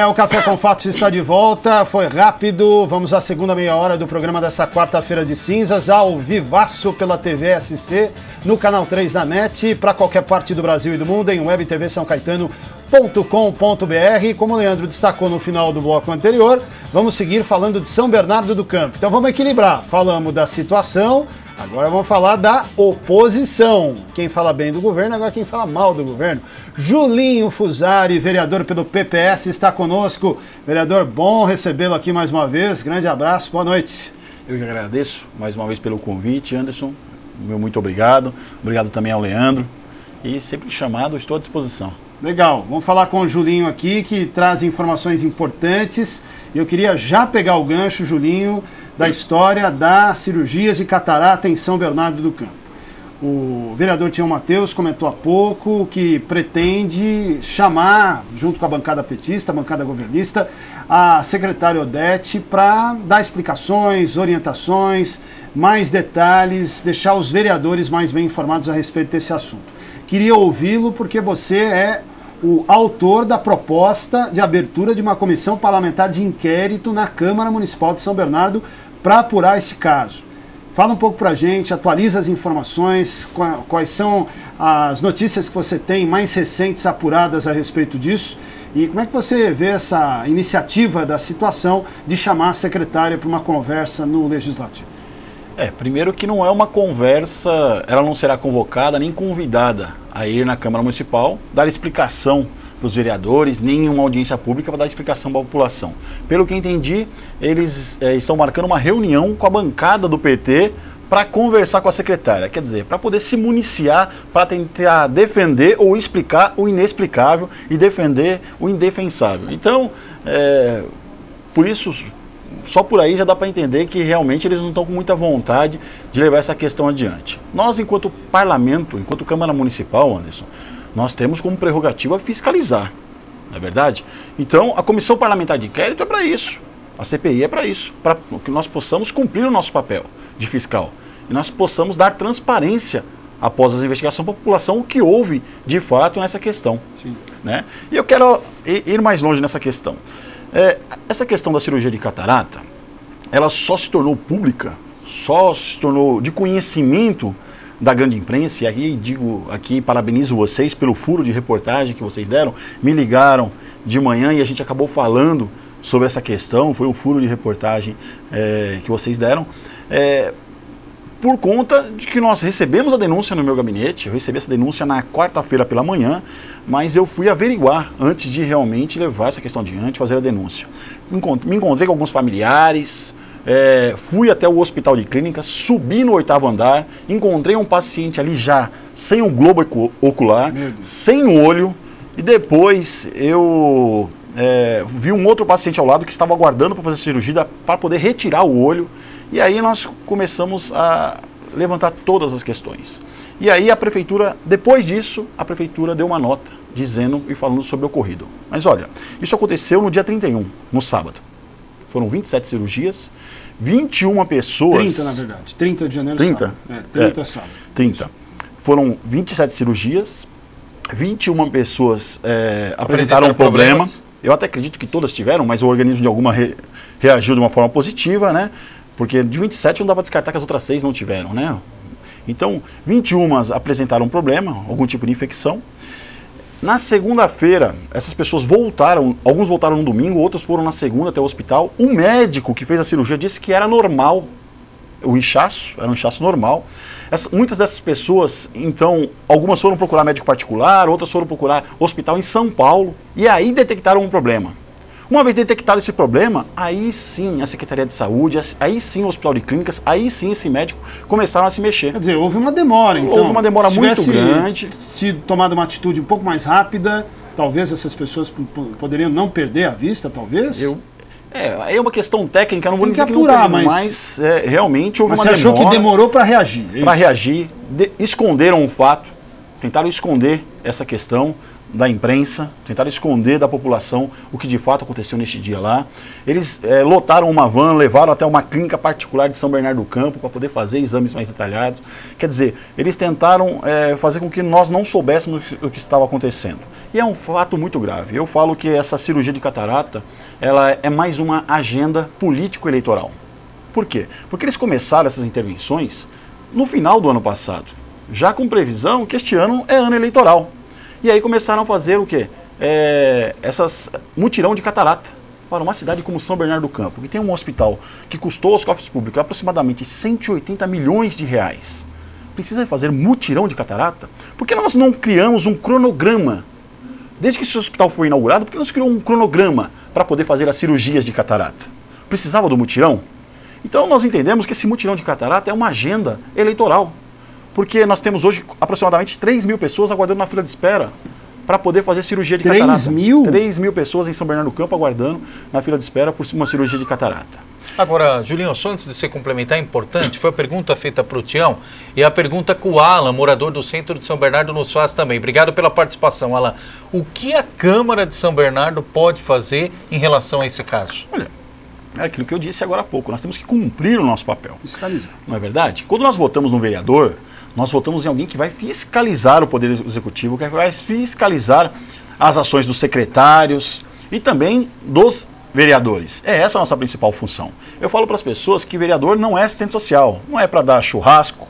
O Café com Fatos está de volta, foi rápido, vamos à segunda meia hora do programa dessa quarta-feira de cinzas, ao vivaço pela TV SC, no canal 3 da NET, para qualquer parte do Brasil e do mundo, em webtvsãocaetano.com.br. Como o Leandro destacou no final do bloco anterior, vamos seguir falando de São Bernardo do Campo. Então vamos equilibrar, falamos da situação, agora vamos falar da oposição. Quem fala bem do governo, agora quem fala mal do governo. Julinho Fusari, vereador pelo PPS, está conosco. Vereador, bom recebê-lo aqui mais uma vez. Grande abraço, boa noite. Eu que agradeço mais uma vez pelo convite, Anderson. Meu muito obrigado. Obrigado também ao Leandro. E sempre chamado, estou à disposição. Legal, vamos falar com o Julinho aqui, que traz informações importantes. Eu queria já pegar o gancho, Julinho, da história das cirurgias de catarata em São Bernardo do Campo. O vereador Tião Mateus comentou há pouco que pretende chamar, junto com a bancada petista, a bancada governista, a secretária Odete para dar explicações, orientações, mais detalhes, deixar os vereadores mais bem informados a respeito desse assunto. Queria ouvi-lo porque você é o autor da proposta de abertura de uma comissão parlamentar de inquérito na Câmara Municipal de São Bernardo para apurar esse caso. Fala um pouco para a gente, atualiza as informações, quais são as notícias que você tem mais recentes apuradas a respeito disso e como é que você vê essa iniciativa da situação de chamar a secretária para uma conversa no Legislativo? Primeiro que não é uma conversa, ela não será convocada nem convidada a ir na Câmara Municipal, dar explicação para os vereadores, nem uma audiência pública para dar explicação para a população. Pelo que entendi, eles estão marcando uma reunião com a bancada do PT para conversar com a secretária, quer dizer, para poder se municiar, para tentar defender ou explicar o inexplicável e defender o indefensável. Então, por isso, só por aí já dá para entender que realmente eles não estão com muita vontade de levar essa questão adiante. Nós, enquanto parlamento, enquanto Câmara Municipal, Anderson, nós temos como prerrogativa fiscalizar, não é verdade? Então, a Comissão Parlamentar de Inquérito é para isso, a CPI é para isso, para que nós possamos cumprir o nosso papel de fiscal e nós possamos dar transparência após as investigações para a população o que houve de fato nessa questão. Sim. Né? E eu quero ir mais longe nessa questão. Essa questão da cirurgia de catarata, ela só se tornou pública, só se tornou de conhecimento da grande imprensa, e aqui parabenizo vocês pelo furo de reportagem que vocês deram, me ligaram de manhã e a gente acabou falando sobre essa questão, foi um furo de reportagem que vocês deram, por conta de que nós recebemos a denúncia no meu gabinete. Eu recebi essa denúncia na quarta-feira pela manhã, mas eu fui averiguar antes de realmente levar essa questão adiante, fazer a denúncia. Me encontrei com alguns familiares, fui até o hospital de clínica, subi no 8º andar, encontrei um paciente ali já sem o globo ocular, sem o olho, e depois eu vi um outro paciente ao lado que estava aguardando para fazer a cirurgia para poder retirar o olho, e aí nós começamos a levantar todas as questões. E aí a prefeitura, depois disso, a prefeitura deu uma nota dizendo e falando sobre o ocorrido. Mas olha, isso aconteceu no dia 31, no sábado. Foram 27 cirurgias, 21 pessoas... 30, na verdade. 30 de janeiro, 30? Sábado. 30 sábado. 30. Foram 27 cirurgias, 21 pessoas apresentaram um problema. Eu até acredito que todas tiveram, mas o organismo de alguma reagiu de uma forma positiva, né? Porque de 27 não dá para descartar que as outras 6 não tiveram, né? Então, 21 apresentaram um problema, algum tipo de infecção. Na segunda-feira, essas pessoas voltaram, alguns voltaram no domingo, outros foram na segunda até o hospital. O médico que fez a cirurgia disse que era normal o inchaço, era um inchaço normal. Muitas dessas pessoas, então, algumas foram procurar médico particular, outras foram procurar hospital em São Paulo, e aí detectaram um problema. Uma vez detectado esse problema, aí sim a Secretaria de Saúde, aí sim o Hospital de Clínicas, aí sim esse médico começaram a se mexer. Quer dizer, houve uma demora, então. Houve uma demora muito grande. Se tomado uma atitude um pouco mais rápida, talvez essas pessoas poderiam não perder a vista, talvez? É uma questão técnica, não vou dizer que apurar, não teve, mas realmente houve uma demora. Você achou que demorou para reagir? Para reagir, esconderam o fato, tentaram esconder essa questão da imprensa, tentaram esconder da população o que de fato aconteceu neste dia lá. Eles lotaram uma van, levaram até uma clínica particular de São Bernardo do Campo para poder fazer exames mais detalhados. Quer dizer, eles tentaram fazer com que nós não soubéssemos o que estava acontecendo. E é um fato muito grave. Eu falo que essa cirurgia de catarata, ela é mais uma agenda político-eleitoral. Por quê? Porque eles começaram essas intervenções no final do ano passado, já com previsão que este ano é ano eleitoral. E aí começaram a fazer o quê? Essas mutirão de catarata para uma cidade como São Bernardo do Campo, que tem um hospital que custou aos cofres públicos aproximadamente 180 milhões de reais. Precisa fazer mutirão de catarata? Por que nós não criamos um cronograma? Desde que esse hospital foi inaugurado, por que nós criamos um cronograma para poder fazer as cirurgias de catarata? Precisava do mutirão? Então nós entendemos que esse mutirão de catarata é uma agenda eleitoral. Porque nós temos hoje aproximadamente 3 mil pessoas aguardando na fila de espera para poder fazer cirurgia de catarata. 3 mil? 3 mil pessoas em São Bernardo do Campo aguardando na fila de espera por uma cirurgia de catarata. Agora, Julinho, só antes de você complementar, é importante, foi a pergunta feita para o Tião e a pergunta que o Alan, morador do centro de São Bernardo, nos faz também. Obrigado pela participação, Alan. O que a Câmara de São Bernardo pode fazer em relação a esse caso? Olha, é aquilo que eu disse agora há pouco, nós temos que cumprir o nosso papel. Fiscalizar. Não é verdade? Quando nós votamos no vereador, nós votamos em alguém que vai fiscalizar o Poder Executivo, que vai fiscalizar as ações dos secretários e também dos vereadores. É essa a nossa principal função. Eu falo para as pessoas que vereador não é assistente social, não é para dar churrasco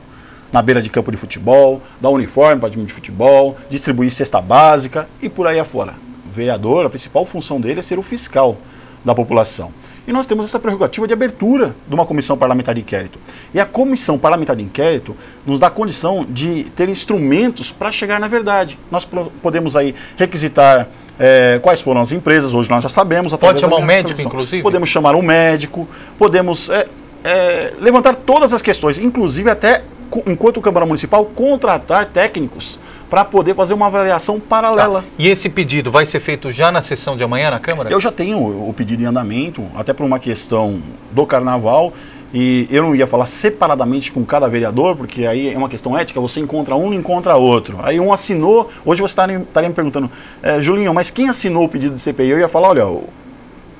na beira de campo de futebol, dar uniforme para time de futebol, distribuir cesta básica e por aí afora. O vereador, a principal função dele é ser o fiscal da população. E nós temos essa prerrogativa de abertura de uma comissão parlamentar de inquérito. E a comissão parlamentar de inquérito nos dá condição de ter instrumentos para chegar na verdade. Nós podemos aí requisitar quais foram as empresas, hoje nós já sabemos. Pode chamar um médico, inclusive? Podemos chamar um médico, podemos levantar todas as questões, inclusive até, enquanto Câmara Municipal, contratar técnicos para poder fazer uma avaliação paralela. Tá. E esse pedido vai ser feito já na sessão de amanhã na Câmara? Eu já tenho o pedido em andamento, até por uma questão do Carnaval, e eu não ia falar separadamente com cada vereador, porque aí é uma questão ética, você encontra um, não encontra outro. Aí um assinou, hoje você estaria me perguntando, Julinho, mas quem assinou o pedido de CPI? Eu ia falar, olha, o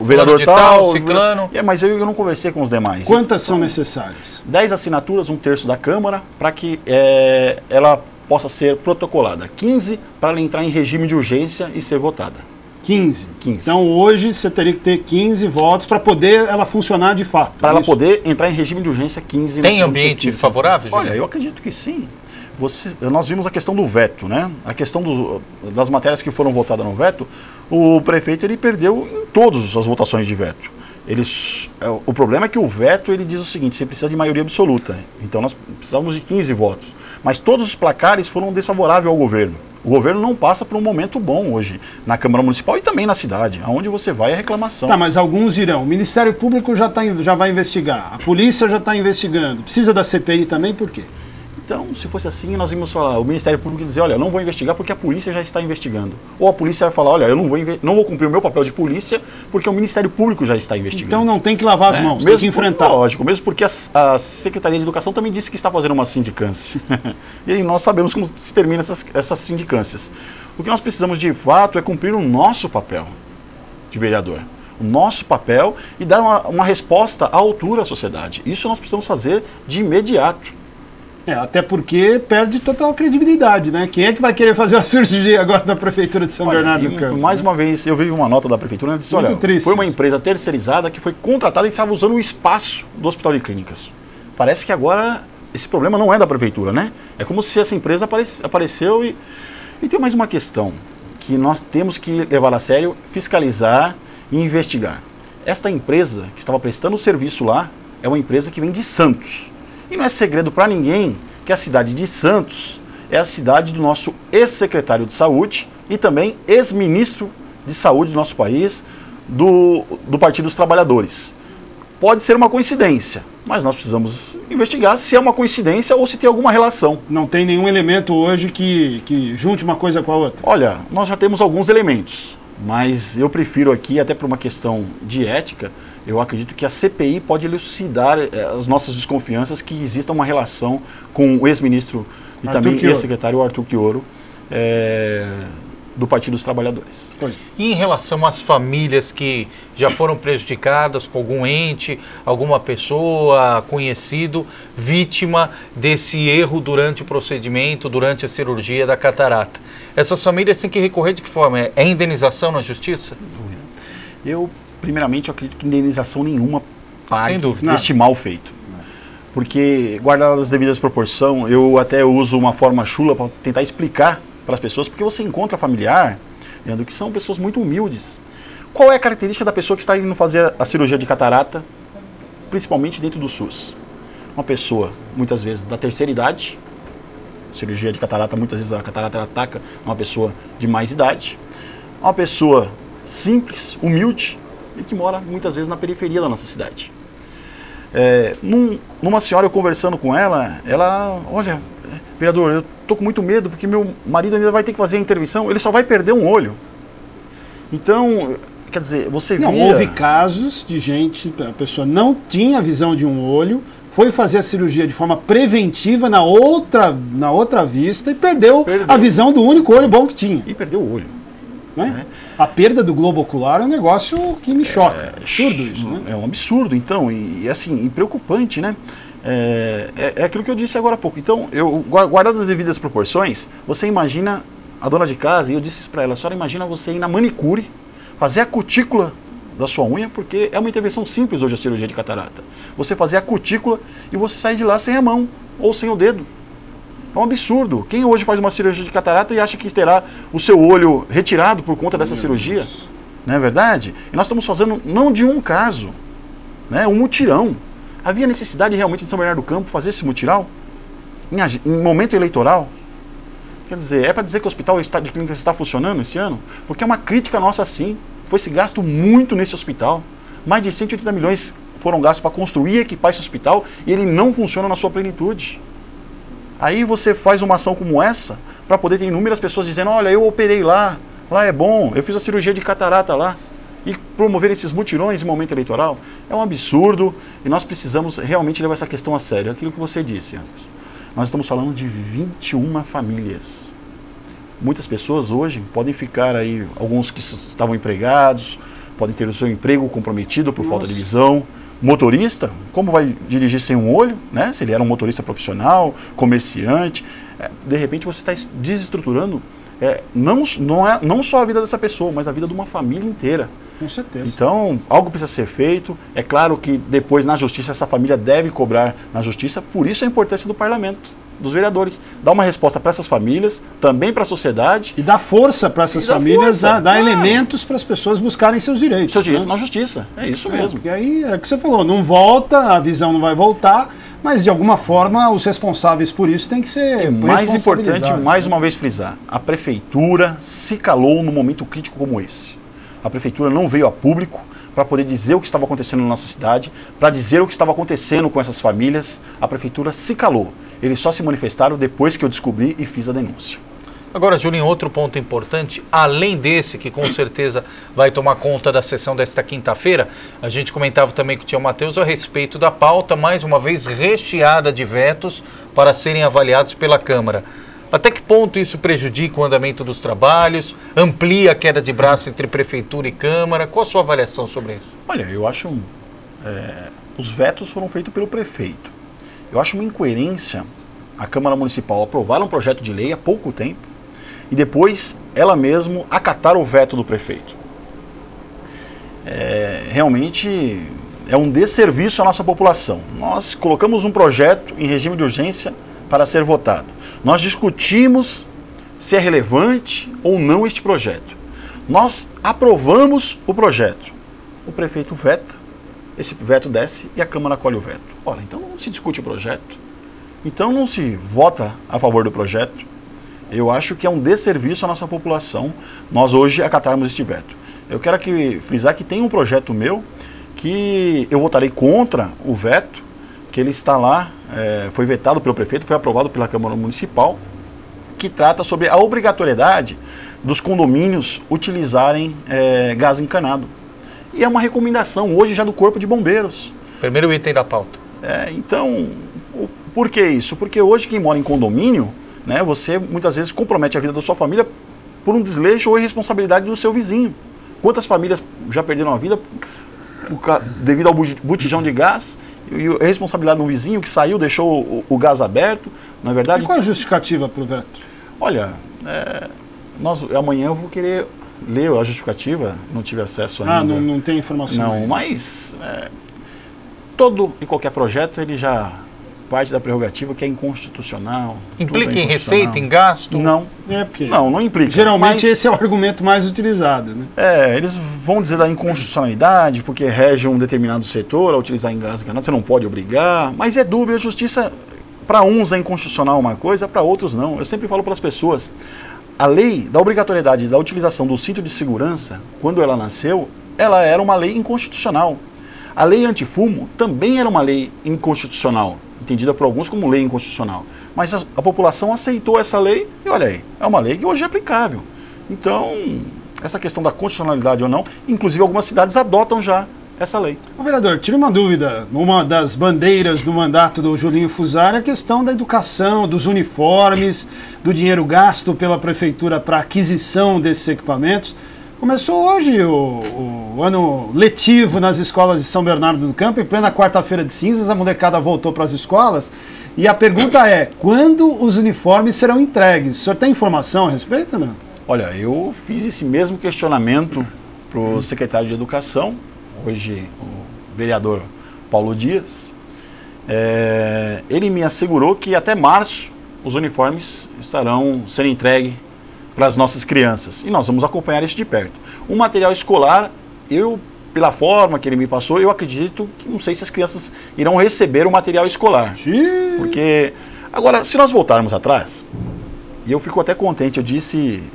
vereador tal, ciclano. Mas eu não conversei com os demais. Quantas são necessárias? 10 assinaturas, 1/3 da Câmara, para que ela possa ser protocolada. 15 para ela entrar em regime de urgência e ser votada. 15. Então hoje você teria que ter 15 votos para poder ela funcionar de fato. Para ela poder entrar em regime de urgência, 15. Tem ambiente favorável, Julinho? Olha, eu acredito que sim. Nós vimos a questão do veto, né? A questão das matérias que foram votadas no veto, o prefeito ele perdeu em todas as votações de veto. O problema é que o veto ele diz o seguinte, você precisa de maioria absoluta. Então nós precisamos de 15 votos. Mas todos os placares foram desfavoráveis ao governo. O governo não passa por um momento bom hoje na Câmara Municipal e também na cidade. Aonde você vai é reclamação. Tá, mas alguns irão. O Ministério Público já vai investigar. A polícia já está investigando. Precisa da CPI também, por quê? Então, se fosse assim, nós íamos falar, o Ministério Público ia dizer, olha, eu não vou investigar porque a polícia já está investigando. Ou a polícia vai falar, olha, eu não vou cumprir o meu papel de polícia porque o Ministério Público já está investigando. Então não tem que lavar as mãos, tem que enfrentar. Lógico, mesmo porque a Secretaria de Educação também disse que está fazendo uma sindicância. E aí nós sabemos como se terminam essas sindicâncias. O que nós precisamos de fato é cumprir o nosso papel de vereador. O nosso papel e dar uma resposta à altura à sociedade. Isso nós precisamos fazer de imediato. Até porque perde total credibilidade, né? Quem é que vai querer fazer a cirurgia agora da Prefeitura de São Bernardo do Campo? Mais uma vez, eu vi uma nota da Prefeitura, disse, olha, foi uma empresa terceirizada que foi contratada e estava usando o espaço do Hospital de Clínicas. Parece que agora esse problema não é da Prefeitura, né? É como se essa empresa apareceu e tem mais uma questão que nós temos que levar a sério, fiscalizar e investigar. Esta empresa que estava prestando o serviço lá é uma empresa que vem de Santos. E não é segredo para ninguém que a cidade de Santos é a cidade do nosso ex-secretário de Saúde e também ex-ministro de Saúde do nosso país, do Partido dos Trabalhadores. Pode ser uma coincidência, mas nós precisamos investigar se é uma coincidência ou se tem alguma relação. Não tem nenhum elemento hoje que junte uma coisa com a outra? Olha, nós já temos alguns elementos, mas eu prefiro aqui, até por uma questão de ética, eu acredito que a CPI pode elucidar as nossas desconfianças que exista uma relação com o ex-ministro e também ex-secretário Arthur Quioro, do Partido dos Trabalhadores. E em relação às famílias que já foram prejudicadas com algum ente, alguma pessoa, conhecido, vítima desse erro durante o procedimento, durante a cirurgia da catarata, essas famílias têm que recorrer de que forma? É indenização na justiça? Eu, primeiramente, acredito que indenização nenhuma pague dúvida este mal feito. Porque, guardadas as devidas proporções, eu até uso uma forma chula para tentar explicar para as pessoas, porque você encontra familiar, Leandro, que são pessoas muito humildes. Qual é a característica da pessoa que está indo fazer a cirurgia de catarata, principalmente dentro do SUS? Uma pessoa, muitas vezes, da terceira idade, cirurgia de catarata, muitas vezes a catarata ataca uma pessoa de mais idade, uma pessoa simples, humilde, e que mora muitas vezes na periferia da nossa cidade. Numa senhora, eu conversando com ela, olha, vereador, eu tô com muito medo porque meu marido ainda vai ter que fazer a intervenção, ele só vai perder um olho. Então, quer dizer, você via... Houve casos de gente, a pessoa não tinha a visão de um olho, foi fazer a cirurgia de forma preventiva na outra vista e perdeu a visão do único olho bom que tinha. E perdeu o olho. Né? A perda do globo ocular é um negócio que me choca. É absurdo isso, né? É um absurdo, então, e assim, preocupante, né? É aquilo que eu disse agora há pouco. Então, guardadas as devidas proporções, você imagina a dona de casa, e eu disse isso para ela, a senhora imagina você ir na manicure, fazer a cutícula da sua unha, porque é uma intervenção simples hoje a cirurgia de catarata. Você fazer a cutícula e você sair de lá sem a mão ou sem o dedo. É um absurdo. Quem hoje faz uma cirurgia de catarata e acha que terá o seu olho retirado por conta dessa cirurgia? Não é verdade? E nós estamos fazendo não de um caso, né, um mutirão. Havia necessidade realmente de São Bernardo do Campo fazer esse mutirão em momento eleitoral? Quer dizer, é para dizer que o hospital de clínicas está funcionando esse ano? Porque é uma crítica nossa sim. Foi-se gasto muito nesse hospital. Mais de 180 milhões foram gastos para construir e equipar esse hospital e ele não funciona na sua plenitude. Aí você faz uma ação como essa para poder ter inúmeras pessoas dizendo, olha, eu operei lá é bom, eu fiz a cirurgia de catarata lá. E promover esses mutirões em momento eleitoral é um absurdo e nós precisamos realmente levar essa questão a sério. Aquilo que você disse, Anderson. Nós estamos falando de 21 famílias. Muitas pessoas hoje podem ficar aí, alguns que estavam empregados, podem ter o seu emprego comprometido por falta de visão. Motorista, como vai dirigir sem um olho, né? Se ele era um motorista profissional, comerciante, de repente você está desestruturando não só a vida dessa pessoa, mas a vida de uma família inteira. Com certeza. Então, algo precisa ser feito. É claro que depois na justiça essa família deve cobrar na justiça, por isso a importância do parlamento, dos vereadores. Dar uma resposta para essas famílias, também para a sociedade. E dar força para essas famílias, dar elementos para as pessoas buscarem seus direitos. Seus direitos na justiça, é isso mesmo. Porque aí é o que você falou, não volta, a visão não vai voltar, mas de alguma forma os responsáveis por isso têm que ser mais importante, mais uma vez frisar, a prefeitura se calou num momento crítico como esse. A prefeitura não veio a público para poder dizer o que estava acontecendo na nossa cidade, para dizer o que estava acontecendo com essas famílias. A prefeitura se calou. Eles só se manifestaram depois que eu descobri e fiz a denúncia. Agora, Julinho, outro ponto importante, além desse, que com certeza vai tomar conta da sessão desta quinta-feira, a gente comentava também com o tio Matheus a respeito da pauta, mais uma vez recheada de vetos para serem avaliados pela Câmara. Até que ponto isso prejudica o andamento dos trabalhos, amplia a queda de braço entre Prefeitura e Câmara? Qual a sua avaliação sobre isso? Olha, eu acho... os vetos foram feitos pelo prefeito. Eu acho uma incoerência a Câmara Municipal aprovar um projeto de lei há pouco tempo e depois ela mesma acatar o veto do prefeito. Realmente é um desserviço à nossa população. Nós colocamos um projeto em regime de urgência para ser votado. Nós discutimos se é relevante ou não este projeto. Nós aprovamos o projeto. O prefeito veta esse veto desce e a Câmara acolhe o veto. Ora, então não se discute o projeto, então não se vota a favor do projeto. Eu acho que é um desserviço à nossa população nós hoje acatarmos este veto. Eu quero aqui frisar que tem um projeto meu que eu votarei contra o veto, que ele está lá, foi vetado pelo prefeito, foi aprovado pela Câmara Municipal, que trata sobre a obrigatoriedade dos condomínios utilizarem gás encanado. E é uma recomendação hoje já do Corpo de Bombeiros. Primeiro item da pauta. Então, por que isso? Porque hoje quem mora em condomínio, né, você muitas vezes compromete a vida da sua família por um desleixo ou irresponsabilidade do seu vizinho. Quantas famílias já perderam a vida devido ao botijão de gás e a responsabilidade de um vizinho que saiu, deixou o gás aberto, não é verdade? E qual é a justificativa para o veto? Olha, amanhã eu vou querer ler a justificativa, não tive acesso ainda. Não tem informação. Não, ainda. Mas todo e qualquer projeto ele já parte da prerrogativa que é inconstitucional. Implica em receita, em gasto? Não. Porque não implica. Geralmente esse é o argumento mais utilizado, né? Eles vão dizer da inconstitucionalidade, porque rege um determinado setor a utilizar em gás encanado, você não pode obrigar, mas é dúbio, a justiça, para uns é inconstitucional uma coisa, para outros não. Eu sempre falo para as pessoas, a lei da obrigatoriedade da utilização do cinto de segurança, quando ela nasceu, ela era uma lei inconstitucional. A lei antifumo também era uma lei inconstitucional, entendida por alguns como lei inconstitucional. Mas a população aceitou essa lei e olha aí, é uma lei que hoje é aplicável. Então, essa questão da constitucionalidade ou não, inclusive algumas cidades adotam já essa lei. Ô, vereador, tira uma dúvida. Uma das bandeiras do mandato do Julinho Fusaro é a questão da educação, dos uniformes, do dinheiro gasto pela prefeitura para aquisição desses equipamentos. Começou hoje o ano letivo nas escolas de São Bernardo do Campo, em plena quarta-feira de cinzas, a molecada voltou para as escolas. E a pergunta é, quando os uniformes serão entregues? O senhor tem informação a respeito, não? Olha, eu fiz esse mesmo questionamento para o secretário de Educação, hoje o vereador Paulo Dias. Ele me assegurou que até março os uniformes estarão sendo entregues para as nossas crianças. E nós vamos acompanhar isso de perto. O material escolar, pela forma que ele me passou, eu acredito que não sei se as crianças irão receber o material escolar. Sim. Porque, agora, se nós voltarmos atrás, e eu fico até contente,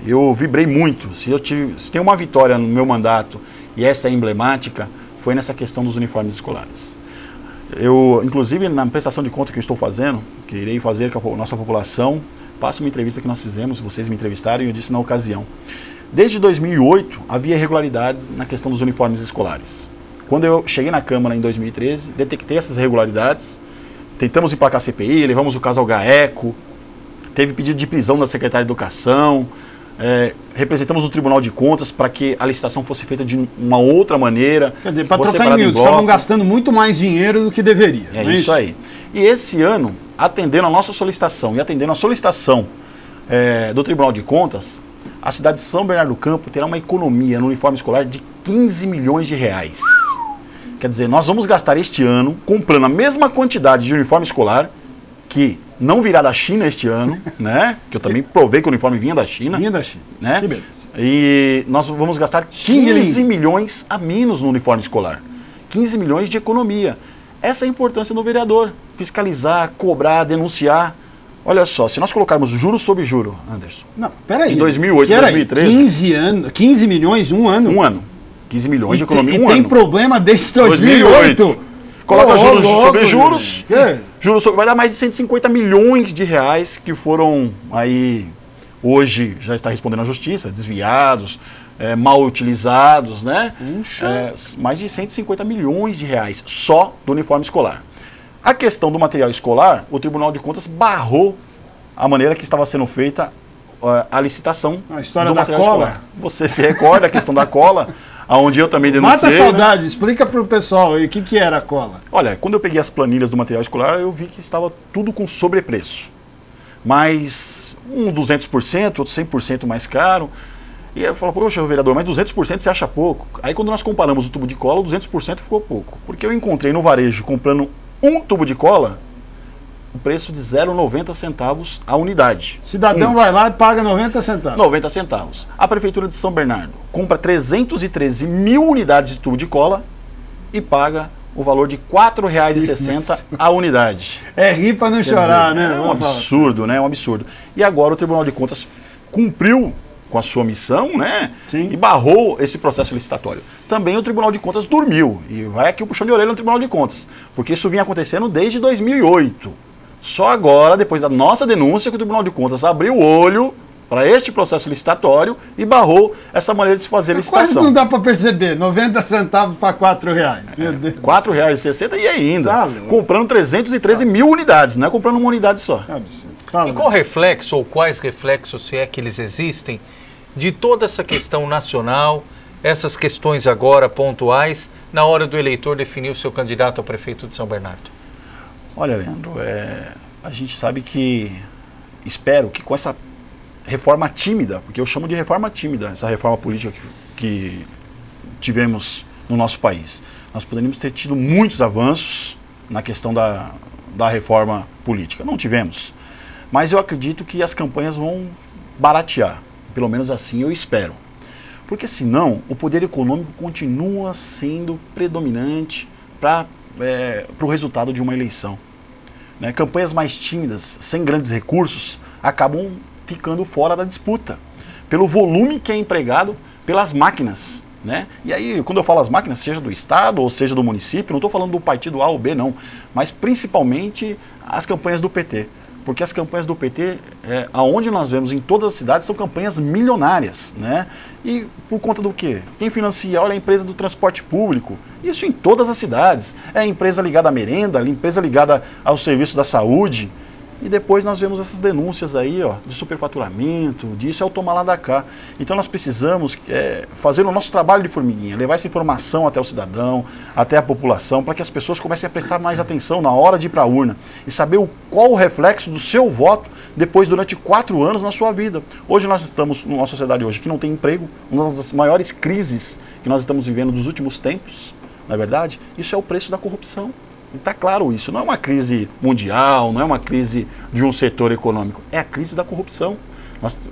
eu vibrei muito. Se tem uma vitória no meu mandato, e essa é emblemática, foi nessa questão dos uniformes escolares. Eu, inclusive, na prestação de conta que eu estou fazendo, que irei fazer com a nossa população, passo uma entrevista que nós fizemos, vocês me entrevistaram e eu disse na ocasião. Desde 2008 havia irregularidades na questão dos uniformes escolares. Quando eu cheguei na Câmara em 2013, detectei essas irregularidades, tentamos emplacar CPI, levamos o caso ao GAECO, teve pedido de prisão da secretária de Educação, representamos o Tribunal de Contas para que a licitação fosse feita de uma outra maneira. Quer dizer, para trocar em miúdos, estavam gastando muito mais dinheiro do que deveria. É isso aí. E esse ano, atendendo a nossa solicitação e atendendo a solicitação do Tribunal de Contas, a cidade de São Bernardo do Campo terá uma economia no uniforme escolar de 15 milhões de reais. Quer dizer, nós vamos gastar este ano comprando a mesma quantidade de uniforme escolar, que não virá da China este ano, né? Que eu também provei que o uniforme vinha da China. Vinha da China. Né? Que beleza. E nós vamos gastar 15 milhões a menos no uniforme escolar. 15 milhões de economia. Essa é a importância do vereador. Fiscalizar, cobrar, denunciar. Olha só, se nós colocarmos juro sobre juro, Anderson. Não, peraí. Em 2008, 2013. 15 milhões, um ano? Um ano. 15 milhões de economia, um ano. E tem problema desde 2008. Coloca juros sobre juros. Juros sobre, vai dar mais de 150 milhões de reais que foram aí, hoje já está respondendo à justiça, desviados, mal utilizados, né? Mais de 150 milhões de reais só do uniforme escolar. A questão do material escolar, o Tribunal de Contas barrou a maneira que estava sendo feita a licitação a história do da material cola. escolar. Você se recorda a questão da cola, onde eu também denunciei. Mata a saudade, né? Explica para o pessoal aí o que era a cola. Olha, quando eu peguei as planilhas do material escolar, eu vi que estava tudo com sobrepreço. Mas 200%, outro 100% mais caro. E aí eu falo, poxa, vereador, mas 200% você acha pouco? Aí quando nós comparamos o tubo de cola, o 200% ficou pouco. Porque eu encontrei no varejo, comprando um tubo de cola, o preço de 0,90 centavos a unidade. Cidadão vai lá e paga 90 centavos. 90 centavos. A Prefeitura de São Bernardo compra 313 mil unidades de tubo de cola e paga o valor de R$ 4,60 a unidade. É rir para não chorar, né? É um absurdo, né? É um absurdo. E agora o Tribunal de Contas cumpriu com a sua missão, né? Sim. E barrou esse processo licitatório. Também o Tribunal de Contas dormiu. E vai aqui o puxão de orelha no Tribunal de Contas. Porque isso vinha acontecendo desde 2008. Só agora, depois da nossa denúncia, que o Tribunal de Contas abriu o olho para este processo licitatório e barrou essa maneira de se fazer licitação. Quase não dá para perceber, 90 centavos para R$ 4,00. Meu Deus. R$ 4,60 e ainda, comprando 313 mil unidades, não é comprando uma unidade só. E qual reflexo, ou quais reflexos, se é que eles existem, de toda essa questão nacional, essas questões agora pontuais, na hora do eleitor definir o seu candidato a prefeito de São Bernardo? Olha, Leandro, a gente sabe que, espero que com essa reforma tímida, porque eu chamo de reforma tímida, essa reforma política que tivemos no nosso país. Nós poderíamos ter tido muitos avanços na questão da reforma política. Não tivemos. Mas eu acredito que as campanhas vão baratear. Pelo menos assim eu espero. Porque senão o poder econômico continua sendo predominante para o resultado de uma eleição. Né? Campanhas mais tímidas, sem grandes recursos, acabam ficando fora da disputa, pelo volume que é empregado pelas máquinas, né? E aí, quando eu falo as máquinas, seja do Estado ou seja do município, não estou falando do partido A ou B, não, mas principalmente as campanhas do PT, porque as campanhas do PT, aonde nós vemos em todas as cidades, são campanhas milionárias, né? E por conta do quê? Quem financia? Olha, a empresa do transporte público, isso em todas as cidades, é a empresa ligada à merenda, a empresa ligada ao serviço da saúde. E depois nós vemos essas denúncias aí, ó, de superfaturamento, disso é o tomar lá da cá. Então nós precisamos fazer o nosso trabalho de formiguinha, levar essa informação até o cidadão, até a população, para que as pessoas comecem a prestar mais atenção na hora de ir para a urna e saber qual o reflexo do seu voto depois durante 4 anos na sua vida. Hoje nós estamos numa sociedade hoje que não tem emprego, uma das maiores crises que nós estamos vivendo dos últimos tempos, na verdade, isso é o preço da corrupção. Está claro isso, não é uma crise mundial, não é uma crise de um setor econômico, é a crise da corrupção.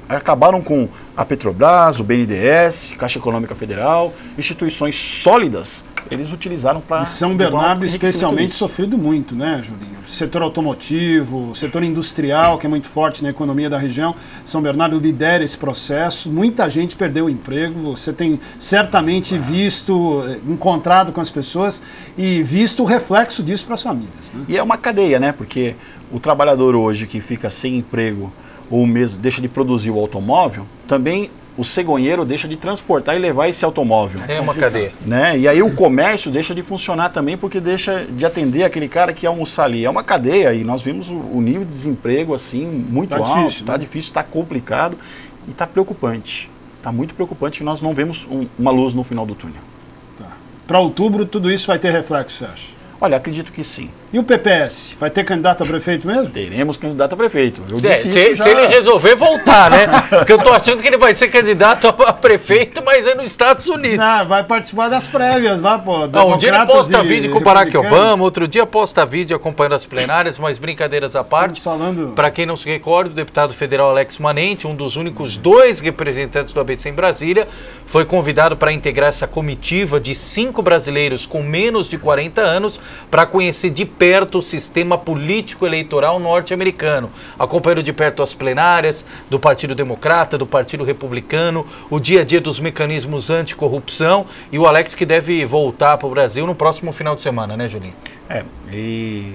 Acabaram com a Petrobras, o BNDES, Caixa Econômica Federal, instituições sólidas, eles utilizaram para... E São Bernardo especialmente sofrido muito, né, Julinho? Setor automotivo, setor industrial, que é muito forte na economia da região. São Bernardo lidera esse processo, muita gente perdeu o emprego, você tem certamente visto, encontrado com as pessoas e visto o reflexo disso para as famílias, né? E é uma cadeia, né, porque o trabalhador hoje que fica sem emprego ou mesmo deixa de produzir o automóvel, também o cegonheiro deixa de transportar e levar esse automóvel. É uma cadeia. Né? E aí o comércio deixa de funcionar também porque deixa de atender aquele cara que ia almoçar ali. É uma cadeia e nós vimos o nível de desemprego assim muito alto, difícil, está difícil, está complicado e está preocupante. Está muito preocupante que nós não vemos uma luz no final do túnel. Tá. Para outubro tudo isso vai ter reflexo, você acha? Olha, acredito que sim. E o PPS? Vai ter candidato a prefeito mesmo? Teremos candidato a prefeito. Se ele resolver voltar, né? Porque eu tô achando que ele vai ser candidato a prefeito, mas é nos Estados Unidos. Não, vai participar das prévias lá, pô. Não, um dia ele posta vídeo com o Barack Obama, outro dia posta vídeo acompanhando as plenárias, mas brincadeiras à parte. Para quem não se recorda, o deputado federal Alex Manente, um dos únicos 2 representantes do ABC em Brasília, foi convidado para integrar essa comitiva de 5 brasileiros com menos de 40 anos para conhecer de perto o sistema político eleitoral norte-americano. Acompanhando de perto as plenárias do Partido Democrata, do Partido Republicano, o dia a dia dos mecanismos anticorrupção, e o Alex que deve voltar para o Brasil no próximo final de semana, né, Julinho? E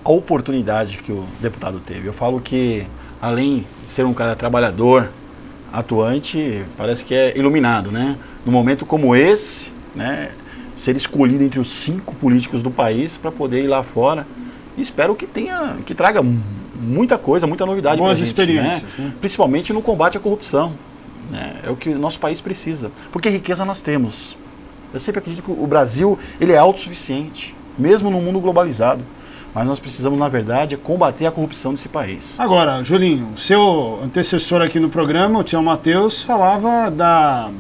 a oportunidade que o deputado teve, eu falo que além de ser um cara trabalhador, atuante, parece que é iluminado, né? Num momento como esse, né? Ser escolhido entre os 5 políticos do país para poder ir lá fora. E espero que traga muita coisa, muita novidade para a gente, experiências, né? Principalmente no combate à corrupção. Né? É o que o nosso país precisa. Porque riqueza nós temos. Eu sempre acredito que o Brasil ele é autossuficiente, mesmo no mundo globalizado. Mas nós precisamos, na verdade, combater a corrupção desse país. Agora, Julinho, o seu antecessor aqui no programa, o Tião Matheus, falava da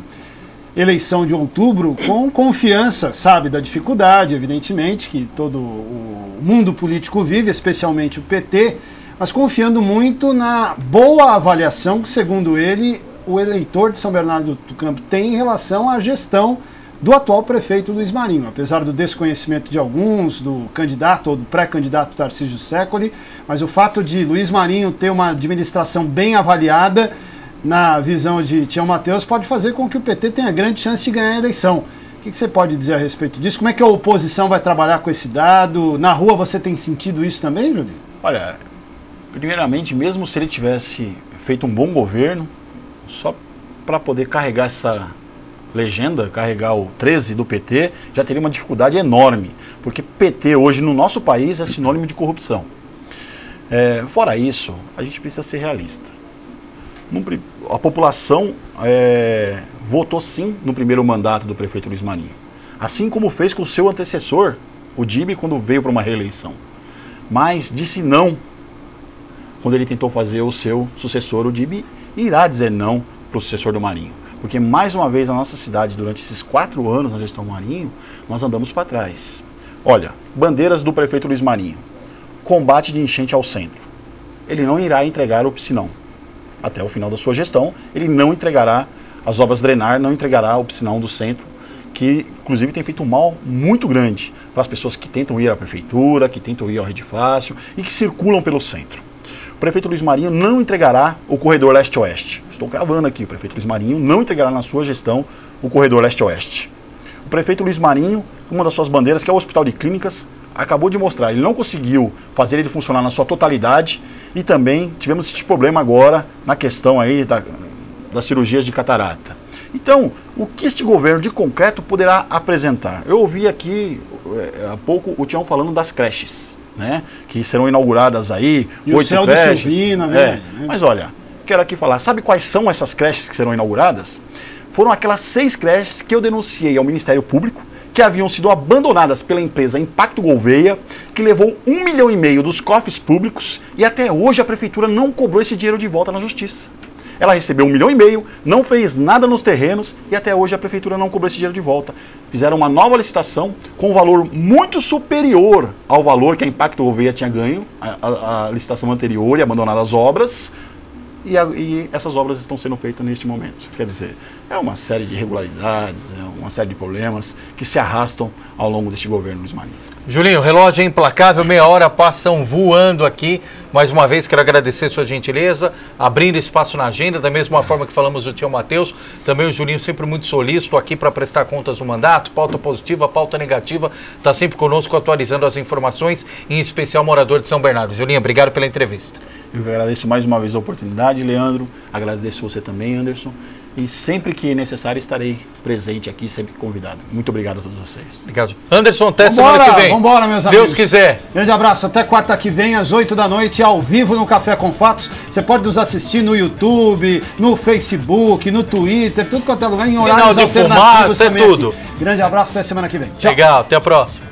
eleição de outubro com confiança, sabe, da dificuldade, evidentemente, que todo o mundo político vive, especialmente o PT, mas confiando muito na boa avaliação que, segundo ele, o eleitor de São Bernardo do Campo tem em relação à gestão do atual prefeito Luiz Marinho. Apesar do desconhecimento de alguns, do candidato ou do pré-candidato Tarcísio Secoli, mas o fato de Luiz Marinho ter uma administração bem avaliada, na visão de Tião Mateus, pode fazer com que o PT tenha grande chance de ganhar a eleição. O que você pode dizer a respeito disso? Como é que a oposição vai trabalhar com esse dado? Na rua você tem sentido isso também, Julinho? Olha, primeiramente, mesmo se ele tivesse feito um bom governo, só para poder carregar essa legenda, carregar o 13 do PT, já teria uma dificuldade enorme, porque PT hoje no nosso país é sinônimo de corrupção. Fora isso, a gente precisa ser realista. A população votou sim no primeiro mandato do prefeito Luiz Marinho, assim como fez com o seu antecessor, o Dib, quando veio para uma reeleição. Mas disse não quando ele tentou fazer o seu sucessor, o Dib irá dizer não para o sucessor do Marinho. Porque, mais uma vez, na nossa cidade, durante esses 4 anos na gestão Marinho, nós andamos para trás. Olha, bandeiras do prefeito Luiz Marinho. Combate de enchente ao centro. Ele não irá entregar o piscinão. Até o final da sua gestão, ele não entregará as obras drenar, não entregará o piscinão do centro, que, inclusive, tem feito um mal muito grande para as pessoas que tentam ir à prefeitura, que tentam ir ao Rede Fácil e que circulam pelo centro. O prefeito Luiz Marinho não entregará o corredor leste-oeste. Estou cravando aqui, o prefeito Luiz Marinho não entregará na sua gestão o corredor leste-oeste. O prefeito Luiz Marinho, uma das suas bandeiras, que é o Hospital de Clínicas, acabou de mostrar, ele não conseguiu fazer ele funcionar na sua totalidade e também tivemos esse problema agora na questão aí das cirurgias de catarata. Então, o que este governo de concreto poderá apresentar? Eu ouvi aqui há pouco o Tião falando das creches, né, que serão inauguradas aí, e 8 creches. O céu do Silvina, né? Mas olha, quero aqui falar, sabe quais são essas creches que serão inauguradas? Foram aquelas 6 creches que eu denunciei ao Ministério Público, que haviam sido abandonadas pela empresa Impacto Gouveia, que levou 1,5 milhão dos cofres públicos e até hoje a prefeitura não cobrou esse dinheiro de volta na justiça. Ela recebeu 1,5 milhão, não fez nada nos terrenos e até hoje a prefeitura não cobrou esse dinheiro de volta. Fizeram uma nova licitação com um valor muito superior ao valor que a Impacto Gouveia tinha ganho, a licitação anterior, e abandonado as obras. E essas obras estão sendo feitas neste momento. Quer dizer, é uma série de irregularidades, é uma série de problemas que se arrastam ao longo deste governo Luiz Marinho. Julinho, o relógio é implacável, meia hora passam voando aqui. Mais uma vez quero agradecer sua gentileza, abrindo espaço na agenda, da mesma forma que falamos do Tião Mateus, também o Julinho sempre muito solícito aqui para prestar contas do mandato, pauta positiva, pauta negativa, está sempre conosco atualizando as informações, em especial morador de São Bernardo. Julinho, obrigado pela entrevista. Eu agradeço mais uma vez a oportunidade, Leandro, agradeço você também, Anderson, e sempre que necessário estarei presente aqui, sempre convidado. Muito obrigado a todos vocês. Obrigado. Anderson, até semana que vem. Vambora, meus amigos. Deus quiser. Grande abraço, até quarta que vem, às 8 da noite, ao vivo no Café com Fatos. Você pode nos assistir no YouTube, no Facebook, no Twitter, tudo quanto é lugar, em horários alternativos. Sinal de fumaça, é tudo. Grande abraço, até semana que vem. Tchau. Legal, até a próxima.